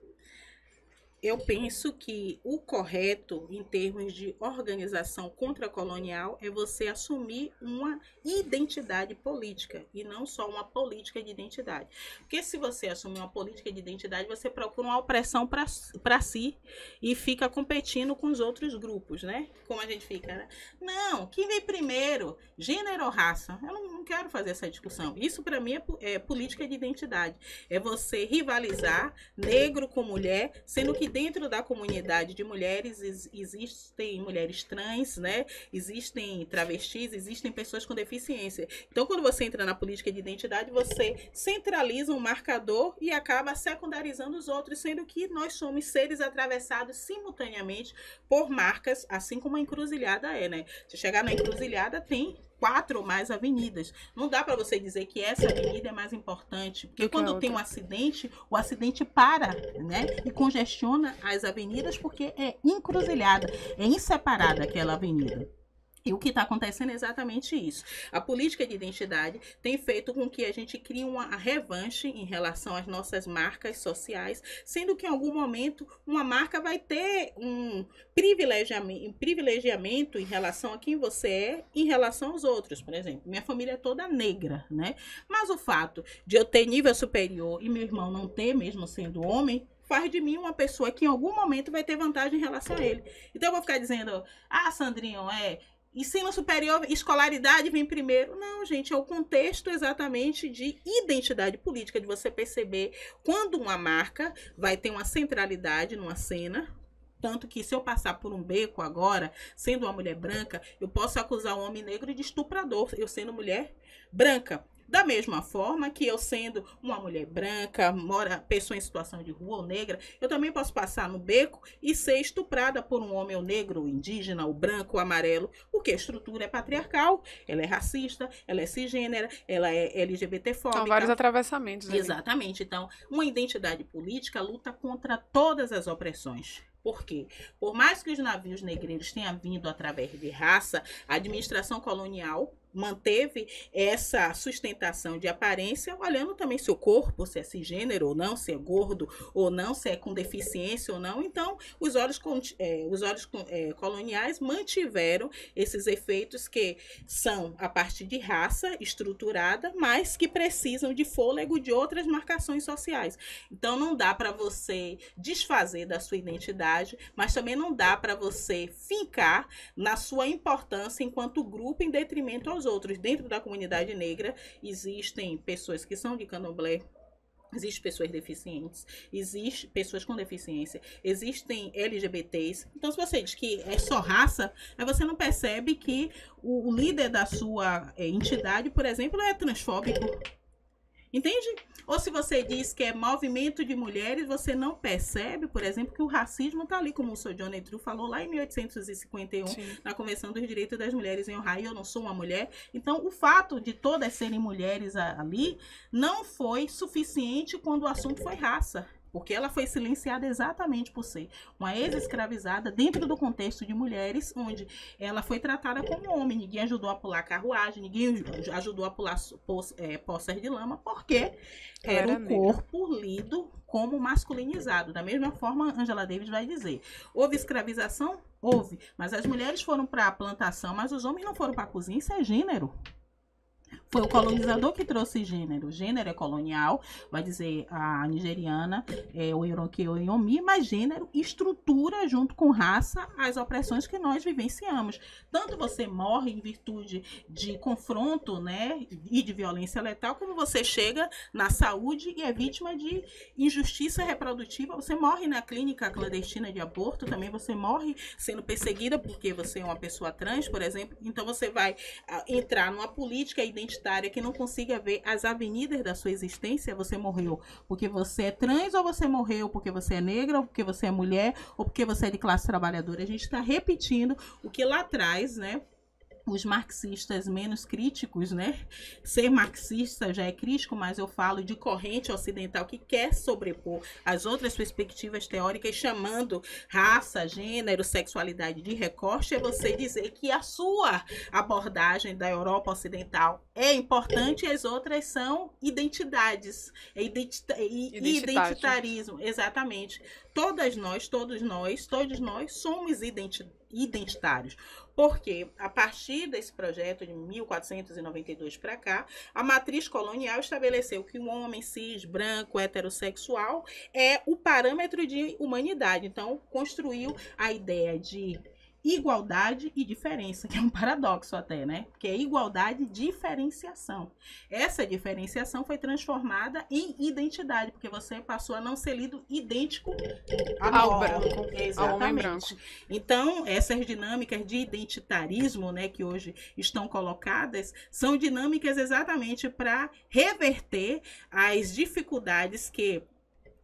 Eu penso que o correto, em termos de organização contracolonial, é você assumir uma identidade política e não só uma política de identidade. Porque se você assumir uma política de identidade, você procura uma opressão para si e fica competindo com os outros grupos, né? Como a gente fica, né? Não, quem vem primeiro? Gênero ou raça? Eu não quero fazer essa discussão. Isso, para mim, é política de identidade. É você rivalizar negro com mulher, sendo que dentro da comunidade de mulheres existem mulheres trans, né? Existem travestis, existem pessoas com deficiência. Então, quando você entra na política de identidade, você centraliza um marcador e acaba secundarizando os outros, sendo que nós somos seres atravessados simultaneamente por marcas, assim como a encruzilhada é, né? Se chegar na encruzilhada, tem 4 ou mais avenidas. Não dá para você dizer que essa avenida é mais importante, porque quando tem um acidente, o acidente para, né? E congestiona as avenidas porque é encruzilhada, é inseparada aquela avenida. E o que está acontecendo é exatamente isso. A política de identidade tem feito com que a gente crie uma revanche em relação às nossas marcas sociais, sendo que em algum momento uma marca vai ter um privilegiamento em relação a quem você é, em relação aos outros. Por exemplo, minha família é toda negra, né? Mas o fato de eu ter nível superior e meu irmão não ter, mesmo sendo homem, faz de mim uma pessoa que em algum momento vai ter vantagem em relação a ele. Então eu vou ficar dizendo, Sandrinho, ensino superior, escolaridade vem primeiro. Não, gente, é o contexto exatamente de identidade política, de você perceber quando uma marca vai ter uma centralidade numa cena. Tanto que se eu passar por um beco agora, sendo uma mulher branca, eu posso acusar um homem negro de estuprador, eu sendo mulher branca. Da mesma forma que eu sendo uma mulher branca, pessoa em situação de rua ou negra, eu também posso passar no beco e ser estuprada por um homem ou negro, ou indígena, ou branco, ou amarelo, porque a estrutura é patriarcal, ela é racista, ela é cisgênera, ela é LGBTfóbica. São vários atravessamentos. Exatamente. Então, uma identidade política luta contra todas as opressões. Por quê? Por mais que os navios negreiros tenham vindo através de raça, a administração colonial manteve essa sustentação de aparência, olhando também se o corpo, se é cisgênero ou não, se é gordo ou não, se é com deficiência ou não. Então, os olhos coloniais mantiveram esses efeitos que são a partir de raça estruturada, mas que precisam de fôlego de outras marcações sociais. Então, não dá para você desfazer da sua identidade, mas também não dá para você fincar na sua importância enquanto grupo em detrimento aos outros. Dentro da comunidade negra existem pessoas que são de candomblé, existem pessoas deficientes, existem pessoas com deficiência, existem LGBTs. Então, se você diz que é só raça, aí você não percebe que o líder da sua entidade, por exemplo, é transfóbico. Entende? Ou se você diz que é movimento de mulheres, você não percebe, por exemplo, que o racismo está ali, como o Sr. John Truth falou lá em 1851, Sim. na Convenção dos Direitos das Mulheres em Ohio, eu não sou uma mulher. Então, o fato de todas serem mulheres ali não foi suficiente quando o assunto foi raça. Porque ela foi silenciada exatamente por ser uma ex-escravizada dentro do contexto de mulheres, onde ela foi tratada como homem. Ninguém ajudou a pular carruagem, ninguém ajudou a pular poças de lama, porque era um corpo lido como masculinizado. Da mesma forma, Angela Davis vai dizer, houve escravização? Houve. Mas as mulheres foram para a plantação, mas os homens não foram para a cozinha. Isso é gênero. Foi o colonizador que trouxe gênero. Gênero é colonial, vai dizer a nigeriana, o Ironquê ou Yomi, mas gênero estrutura junto com raça as opressões que nós vivenciamos. Tanto você morre em virtude de confronto, né, e de violência letal, como você chega na saúde e é vítima de injustiça reprodutiva. Você morre na clínica clandestina de aborto, também você morre sendo perseguida porque você é uma pessoa trans, por exemplo. Então você vai entrar numa política identitária identitária que não consiga ver as avenidas da sua existência, você morreu porque você é trans, ou você morreu porque você é negra, ou porque você é mulher, ou porque você é de classe trabalhadora. A gente está repetindo o que lá atrás, né, os marxistas menos críticos, né? Ser marxista já é crítico, mas eu falo de corrente ocidental que quer sobrepor as outras perspectivas teóricas, chamando raça, gênero, sexualidade de recorte, é você dizer que a sua abordagem da Europa Ocidental é importante e as outras são identidades. Identitarismo, exatamente. Todos nós somos identitários. Porque, a partir desse projeto de 1492 para cá, a matriz colonial estabeleceu que um homem cis, branco, heterossexual é o parâmetro de humanidade. Então, construiu a ideia de igualdade e diferença, que é um paradoxo até, né? Que é igualdade e diferenciação. Essa diferenciação foi transformada em identidade, porque você passou a não ser lido idêntico ao branco, exatamente. ao homem branco. Então, essas dinâmicas de identitarismo, né, que hoje estão colocadas, são dinâmicas exatamente para reverter as dificuldades que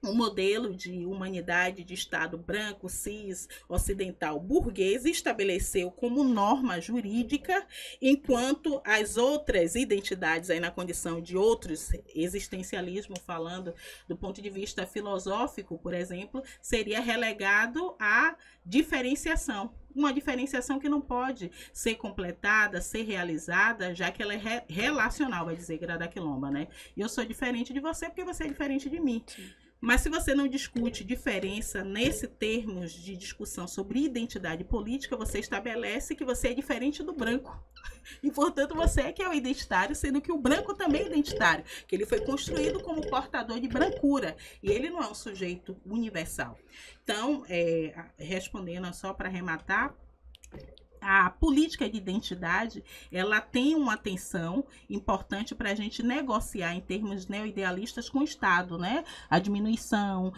um modelo de humanidade de Estado branco, cis, ocidental, burguês estabeleceu como norma jurídica, enquanto as outras identidades, aí na condição de outros existencialismo, falando do ponto de vista filosófico, por exemplo, seria relegado à diferenciação. Uma diferenciação que não pode ser completada, ser realizada, já que ela é relacional, vai dizer Grada Quilomba, né? E eu sou diferente de você porque você é diferente de mim. Sim. Mas se você não discute diferença nesse termos de discussão sobre identidade política, você estabelece que você é diferente do branco. E, portanto, você é que é o identitário, sendo que o branco também é identitário, que ele foi construído como portador de brancura, e ele não é um sujeito universal. Então, respondendo só para arrematar, a política de identidade, ela tem uma atenção importante para a gente negociar em termos neoidealistas com o Estado, né? A diminuição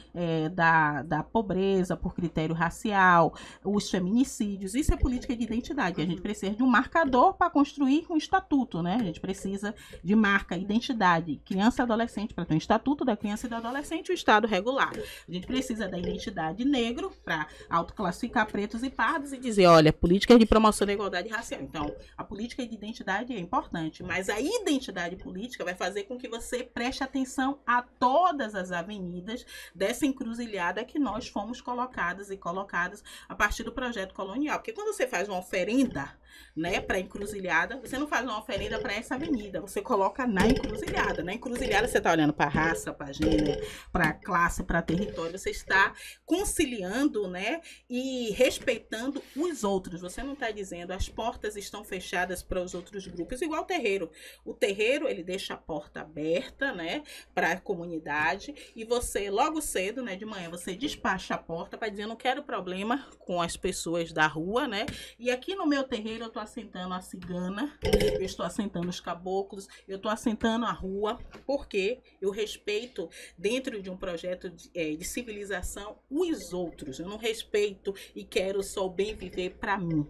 da pobreza por critério racial, os feminicídios, isso é política de identidade. A gente precisa de um marcador para construir um estatuto, né? A gente precisa de marca, identidade, criança e adolescente, para ter um estatuto da criança e do adolescente, o Estado regular. A gente precisa da identidade negro para autoclassificar pretos e pardos e dizer, olha, política de promoção da igualdade racial. Então, a política de identidade é importante, mas a identidade política vai fazer com que você preste atenção a todas as avenidas dessa encruzilhada que nós fomos colocadas e colocadas a partir do projeto colonial. Porque quando você faz uma oferenda, né, para a encruzilhada, você não faz uma oferenda para essa avenida, você coloca na encruzilhada. Na encruzilhada você está olhando para raça, para gênero, para classe, para território, você está conciliando, né, e respeitando os outros. Você não está dizendo as portas estão fechadas para os outros grupos, igual o terreiro. O terreiro, ele deixa a porta aberta, né, para a comunidade, e você, logo cedo, né, de manhã, você despacha a porta para dizer, eu não quero problema com as pessoas da rua, né, e aqui no meu terreiro eu estou assentando a cigana, eu estou assentando os caboclos, eu estou assentando a rua, porque eu respeito, dentro de um projeto de civilização, os outros. Eu não respeito e quero só o bem viver para mim.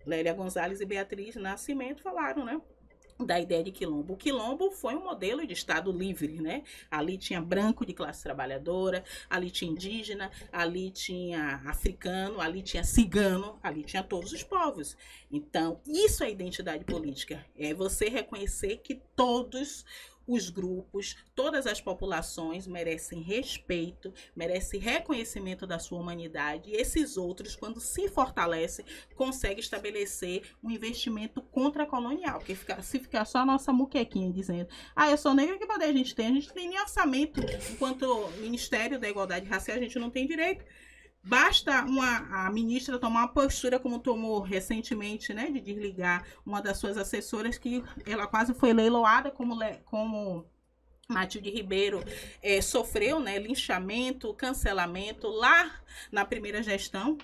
Lélia Gonzalez e Beatriz Nascimento falaram, né, da ideia de quilombo. O quilombo foi um modelo de Estado livre, né? Ali tinha branco de classe trabalhadora, ali tinha indígena, ali tinha africano, ali tinha cigano, ali tinha todos os povos. Então, isso é identidade política. É você reconhecer que todos os grupos, todas as populações merecem respeito, merecem reconhecimento da sua humanidade, e esses outros, quando se fortalecem, conseguem estabelecer um investimento contra-colonial, porque se ficar só a nossa muquequinha dizendo, eu sou negra, que poder a gente tem? A gente tem nem orçamento, enquanto Ministério da Igualdade Racial a gente não tem direito. Basta a ministra tomar uma postura como tomou recentemente, né, de desligar uma das suas assessoras, que ela quase foi leiloada como Matilde Ribeiro sofreu, né, linchamento, cancelamento lá na primeira gestão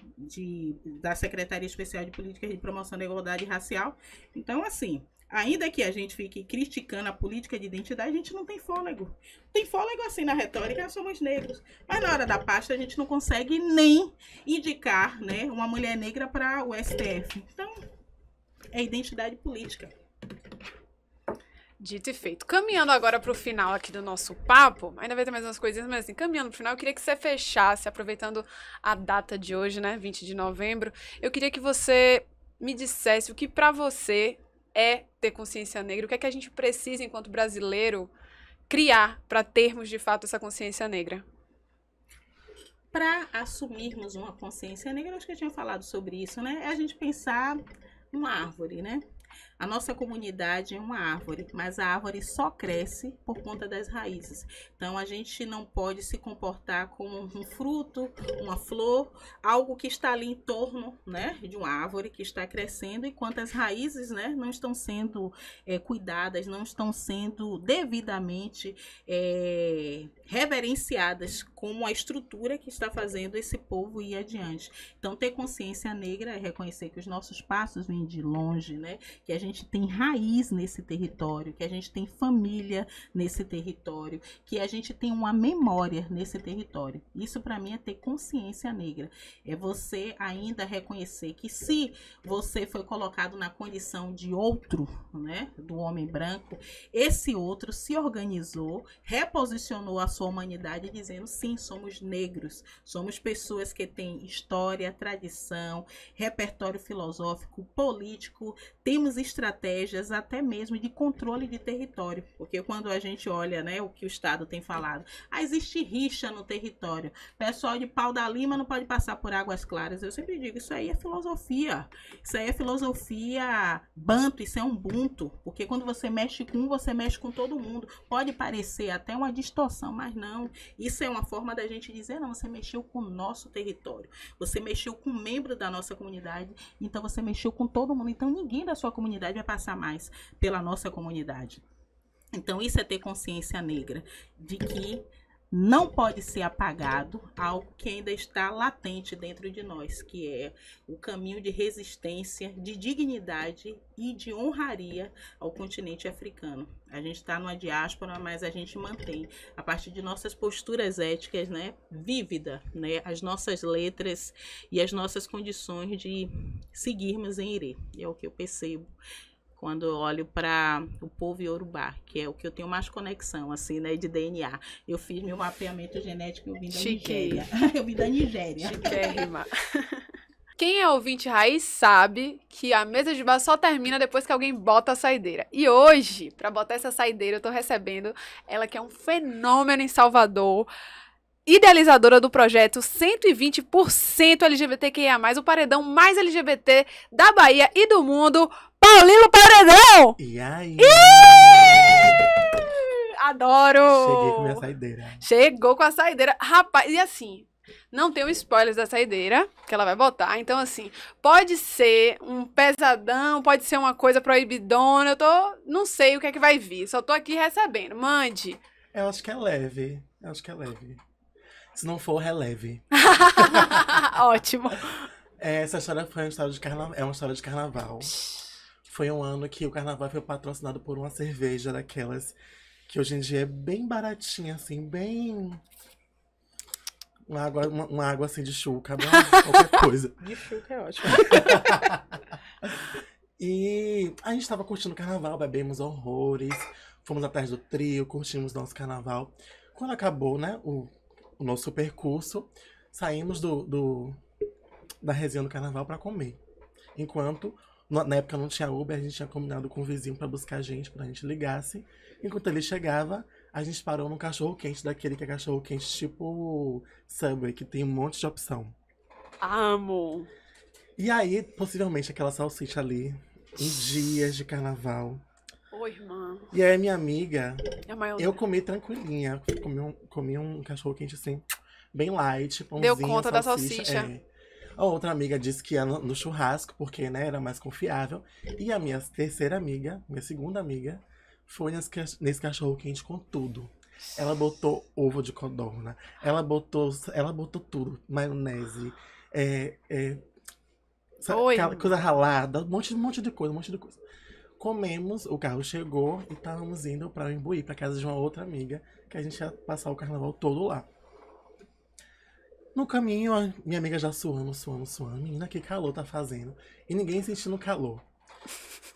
da Secretaria Especial de Políticas de Promoção da Igualdade Racial. Então, assim, ainda que a gente fique criticando a política de identidade, a gente não tem fôlego. Tem fôlego assim na retórica, nós somos negros. Mas na hora da pasta a gente não consegue nem indicar, né, uma mulher negra para o STF. Então, é identidade política. Dito e feito. Caminhando agora pro final aqui do nosso papo, ainda vai ter mais umas coisinhas, mas assim, caminhando pro final, eu queria que você fechasse, aproveitando a data de hoje, né, 20 de novembro, eu queria que você me dissesse o que pra você é ter consciência negra, o que é que a gente precisa, enquanto brasileiro, criar pra termos, de fato, essa consciência negra. Para assumirmos uma consciência negra, acho que eu tinha falado sobre isso, né? É a gente pensar numa árvore, né? A nossa comunidade é uma árvore, mas a árvore só cresce por conta das raízes. Então a gente não pode se comportar como um fruto, uma flor, algo que está ali em torno, né, de uma árvore que está crescendo, enquanto as raízes, né, não estão sendo cuidadas, não estão sendo devidamente reverenciadas como a estrutura que está fazendo esse povo ir adiante. Então ter consciência negra é reconhecer que os nossos passos vêm de longe, né? Que a gente tem raiz nesse território, que a gente tem família nesse território, que a gente tem uma memória nesse território. Isso para mim é ter consciência negra. É você ainda reconhecer que se você foi colocado na condição de outro, né, do homem branco, esse outro se organizou, reposicionou a sua humanidade dizendo sim, somos negros, somos pessoas que têm história, tradição, repertório filosófico, político, temos estratégias até mesmo de controle de território, porque quando a gente olha, né, o que o Estado tem falado, existe rixa no território, pessoal de Pau da Lima não pode passar por Águas Claras, eu sempre digo, isso aí é filosofia banto, isso é ubuntu, porque quando você mexe com um, você mexe com todo mundo, pode parecer até uma distorção, mas não, isso é uma forma da gente dizer, não, você mexeu com o nosso território, você mexeu com um membro da nossa comunidade, então você mexeu com todo mundo, então ninguém da sua comunidade vai passar mais pela nossa comunidade. Então isso é ter consciência negra, de que não pode ser apagado algo que ainda está latente dentro de nós, que é o caminho de resistência, de dignidade e de honraria ao continente africano. A gente está numa diáspora, mas a gente mantém, a partir de nossas posturas éticas, né, vívida, né, as nossas letras e as nossas condições de seguirmos em Irê. E é o que eu percebo quando eu olho para o povo iorubá, que é o que eu tenho mais conexão, assim, né, de DNA. Eu fiz meu mapeamento genético e eu vim da Nigéria. Eu vim da Nigéria. Chiquérrima. Quem é ouvinte raiz sabe que a mesa de bar só termina depois que alguém bota a saideira. E hoje, para botar essa saideira, eu tô recebendo ela, que é um fenômeno em Salvador, idealizadora do projeto 120% LGBTQIA+, o paredão mais LGBT da Bahia e do mundo, Paulino Paredão! E aí? Adoro! Cheguei com minha saideira. Chegou com a saideira. Rapaz, e assim, não tem spoilers da saideira que ela vai botar. Então, assim, pode ser um pesadão, pode ser uma coisa proibidona. Não sei o que é que vai vir. Só tô aqui recebendo. Mande. Eu acho que é leve. Se não for, releve. Ótimo. Essa história foi uma história de carnaval. É uma história de carnaval. Foi um ano que o carnaval foi patrocinado por uma cerveja daquelas que hoje em dia é bem baratinha, assim, bem... Uma água assim de chuca, qualquer coisa. De chuca é ótimo. E a gente tava curtindo o carnaval, bebemos horrores, fomos atrás do trio, curtimos nosso carnaval. Quando acabou, né, o nosso percurso, saímos da resenha do carnaval pra comer. Enquanto, na época não tinha Uber, a gente tinha combinado com o vizinho pra buscar a gente, pra gente ligasse. Enquanto ele chegava, a gente parou num cachorro-quente, daquele que é cachorro-quente tipo Subway, que tem um monte de opção. Amo! E aí, possivelmente, aquela salsicha ali, em dias de carnaval. Oi, irmã. E aí, minha amiga, É eu comi tranquilinha. Comi um cachorro-quente assim, bem light, pãozinho, deu conta da salsicha. A outra amiga disse que ia no churrasco, porque, né, era mais confiável. E a minha terceira amiga, minha segunda amiga, foi nesse cachorro-quente com tudo. Ela botou ovo de codorna, ela botou tudo, maionese, coisa ralada, um monte de coisa. Comemos, o carro chegou e estávamos indo para o Imbuí, para casa de uma outra amiga, que a gente ia passar o carnaval todo lá. No caminho, a minha amiga já suando. Menina, que calor tá fazendo. E ninguém sentindo calor.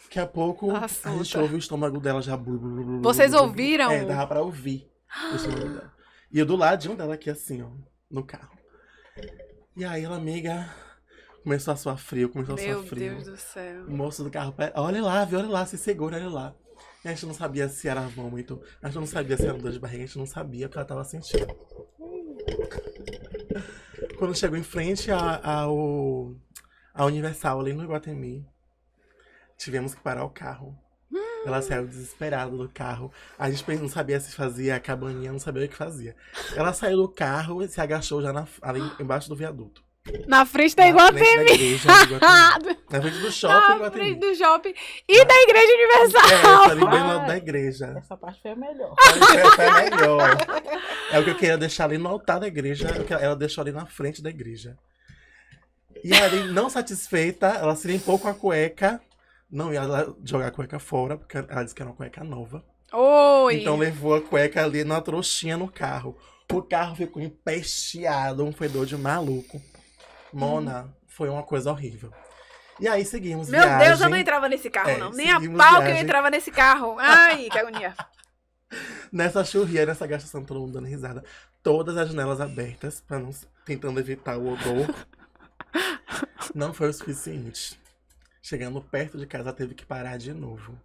Daqui a pouco, a Assunta. gente ouve o estômago dela já... blu, blu, blu, blu, Vocês blu, blu, blu. ouviram? É, dava pra ouvir o estômago dela. E eu do ladinho dela aqui, assim, ó, no carro. E aí ela, amiga, começou a suar frio, começou a Meu suar frio. Deus do céu. O moço do carro, olha lá, viu, olha lá, se segura, olha lá. E a gente não sabia se era vômito, a gente não sabia se era dor de barriga, a gente não sabia o que ela tava sentindo. Quando chegou em frente a Universal, ali no Iguatemi, tivemos que parar o carro. Ela saiu desesperada do carro. A gente não sabia se fazia a cabaninha, não sabia o que fazia. Ela saiu do carro e se agachou já ali embaixo do viaduto. Na frente da Na frente da Iguatemi. igreja do Iguatemi. Na frente do shopping Na Iguatemi. frente do shopping e da Igreja Universal. É, ali bem lá da igreja. Essa parte foi a melhor. É melhor. É o que eu queria deixar ali no altar da igreja. É o que ela deixou ali na frente da igreja. E ali, não satisfeita, ela se limpou com a cueca. Não ia lá jogar a cueca fora, porque ela disse que era uma cueca nova. Oi. Então levou a cueca ali na trouxinha no carro. O carro ficou empesteado, um fedor de maluco. Mona, foi uma coisa horrível. E aí seguimos Meu viagem. Deus, eu não entrava nesse carro, É, não. Nem a seguimos pau que eu viagem. entrava nesse carro. Ai, que agonia. Nessa churria, nessa gastação, todo mundo dando risada. Todas as janelas abertas, tentando evitar o odor. Não foi o suficiente. Chegando perto de casa, teve que parar de novo.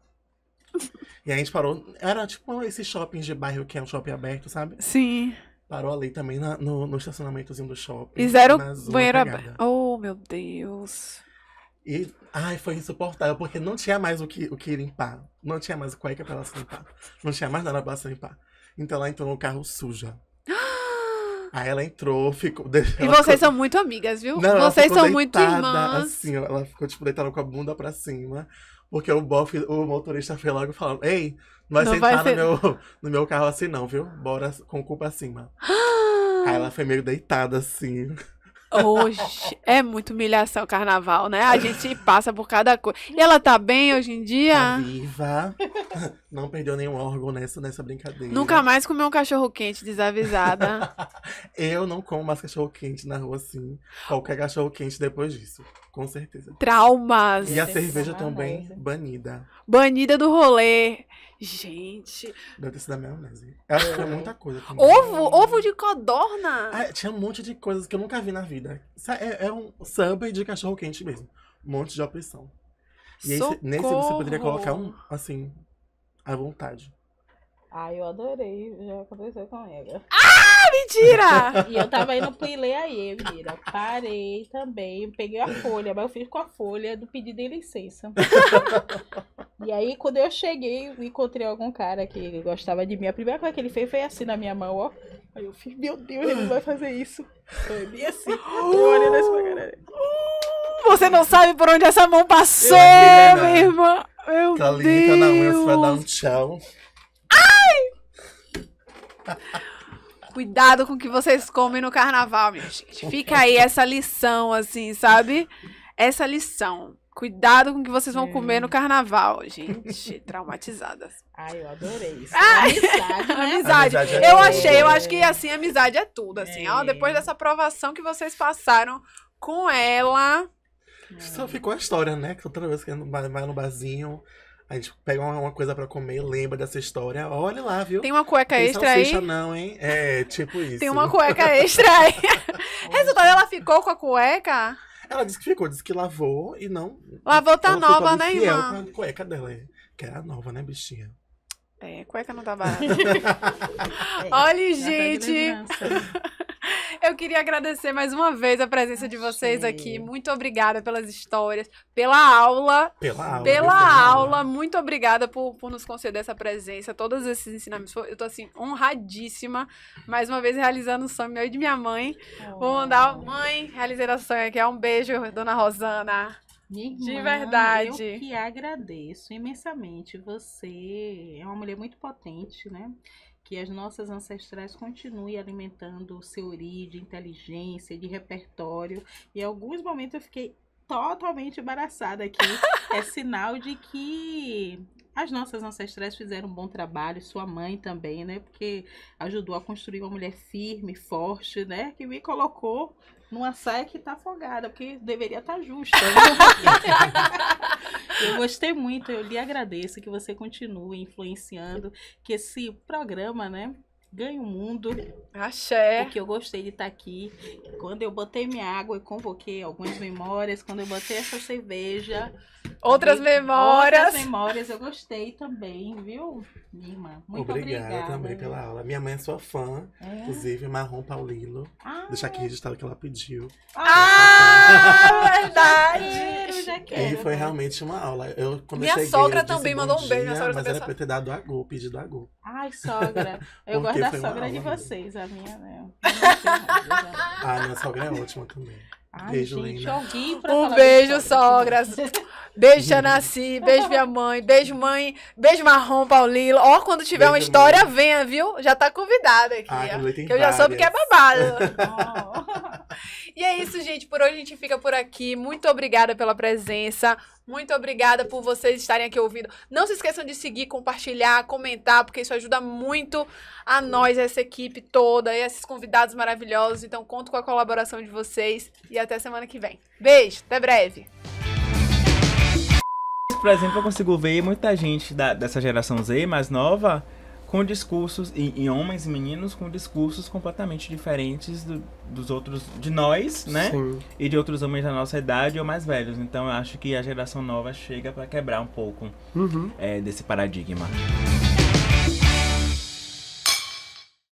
E a gente parou. Era tipo esses shoppings de bairro que é um shopping aberto, sabe? Sim. Parou ali também no estacionamentozinho do shopping. E zero na zona banheiro pegada. aberto. Oh, meu Deus. E, ai, foi insuportável, porque não tinha mais o que limpar. Não tinha mais cueca pra ela se limpar. Não tinha mais nada pra ela se limpar. Então ela entrou no carro suja. Aí ela entrou, ficou... E vocês são muito amigas, viu? Não, ela Vocês ficou são muito deitada, irmãs. Assim, ó, ela ficou, tipo, deitada com a bunda pra cima. Porque o motorista foi logo falando, ei, não vai Não sentar vai no meu carro assim não, viu? Bora com o cu pra cima. Aí ela foi meio deitada, assim. Oxe, é muita humilhação carnaval, né? A gente passa por cada coisa. E ela tá bem hoje em Tá dia? viva. Não perdeu nenhum órgão nessa brincadeira. Nunca mais comeu um cachorro quente desavisada. Eu não como mais cachorro quente na rua, assim. Qualquer cachorro quente depois disso. Com certeza. Traumas. E a Tem que cerveja tomar também, maionese. banida. Banida do rolê. Gente. Deve ter sido a maionese. Acho que foi muita coisa também. Ovo de codorna. Ah, tinha um monte de coisas que eu nunca vi na vida. É um Subway de cachorro quente mesmo. Um monte de opção. E aí, nesse você poderia colocar assim, à vontade. Ai, eu adorei. Já aconteceu com ela. Mentira! E eu tava indo pro Ilê aí, menina. Parei também. Peguei a folha, mas eu fiz com a folha do pedido de licença. E aí, quando eu cheguei, eu encontrei algum cara que gostava de mim. A primeira coisa que ele fez foi assim na minha mão, ó. Aí eu fiz, meu Deus, ele não vai fazer isso. Foi bem assim. Eu olhando assim pra galera. Você não sabe por onde essa mão passou, Eu vi, minha né? irmã. Meu Calita na unha, você vai dar um Deus. tchau. Cuidado com o que vocês comem no carnaval, minha gente. Fica aí essa lição, assim, sabe? Essa lição. Cuidado com o que vocês vão comer no carnaval. Gente, traumatizadas. Ai, eu adorei isso. Amizade, né? Amizade. Amizade é Eu tudo. acho que assim, amizade é tudo, assim. Ó, depois dessa aprovação que vocês passaram com ela. Só ficou a história, né? Que toda vez que vai no barzinho, a gente pega uma coisa pra comer, lembra dessa história. Olha lá, viu? Tem uma cueca Tem extra aí. salsicha não, hein? É, tipo isso. Tem uma cueca extra aí. Resultado, ela ficou com a cueca? Ela disse que ficou, disse que lavou e não... Lavou tá ela ficou nova, ali né, fiel irmã? com a cueca dela, que era nova, né, bichinha? É, cueca não tá barata. É, Olha, nada de gente. lembrança. Eu queria agradecer mais uma vez a presença de vocês Achei. aqui. Muito obrigada pelas histórias, pela aula. Pela aula. Pela viu? aula, muito obrigada por nos conceder essa presença, todos esses ensinamentos. Eu tô assim, honradíssima, mais uma vez realizando o sonho meu e de minha mãe. Vou mandar, mãe, realizei o sonho aqui. Um beijo, dona Rosana. Minha irmã, De verdade. Eu que agradeço imensamente. Você é uma mulher muito potente, né? Que as nossas ancestrais continuem alimentando o seu ori de inteligência, de repertório. E em alguns momentos eu fiquei totalmente embaraçada aqui. É sinal de que as nossas ancestrais fizeram um bom trabalho, sua mãe também, né? Porque ajudou a construir uma mulher firme, forte, né? Que me colocou numa saia que tá folgada, porque deveria estar justa. Né? Eu gostei muito, eu lhe agradeço que você continue influenciando, que esse programa, né, ganhe o mundo. Axé. Porque eu gostei de estar aqui. Quando eu botei minha água, eu convoquei algumas memórias. Quando eu botei essa cerveja... Outras memórias. Outras memórias, eu gostei também, viu, minha irmã? Muito obrigada. Também pela aula. Minha mãe é sua fã, inclusive, Marrom Paulilo. Deixar aqui registrado que ela pediu. Verdade! Já quero, E foi realmente uma aula. Quando minha eu cheguei, sogra eu disse também bom mandou um beijo. Minha dia, sogra mas também era pra eu ter dado a Gol, pedido a Gol. Ai, sogra. Eu Porque gosto da foi uma sogra de aula vocês, a minha, né? Minha sogra é ótima também. Ai, Beijo, gente, linda. alguém pra Um falar beijo, de sogra. sogras. Beijo, Tia Nasci. Beijo, minha mãe. Beijo, mãe. Beijo, Marrom, Paulilo. Ó, quando tiver uma Beijo, história, mãe. venha, viu? Já tá convidada aqui. Ah, ó, tem que eu já soube que é várias. babado. E é isso, gente. Por hoje a gente fica por aqui. Muito obrigada pela presença. Muito obrigada por vocês estarem aqui ouvindo. Não se esqueçam de seguir, compartilhar, comentar, porque isso ajuda muito a nós, essa equipe toda, e esses convidados maravilhosos. Então, conto com a colaboração de vocês e até semana que vem. Beijo, até breve. Por exemplo, eu consigo ver muita gente dessa geração Z, mais nova, com discursos, em homens e meninos, com discursos completamente diferentes dos outros, de nós, né? Sim. E de outros homens da nossa idade ou mais velhos. Então eu acho que a geração nova chega para quebrar um pouco desse paradigma.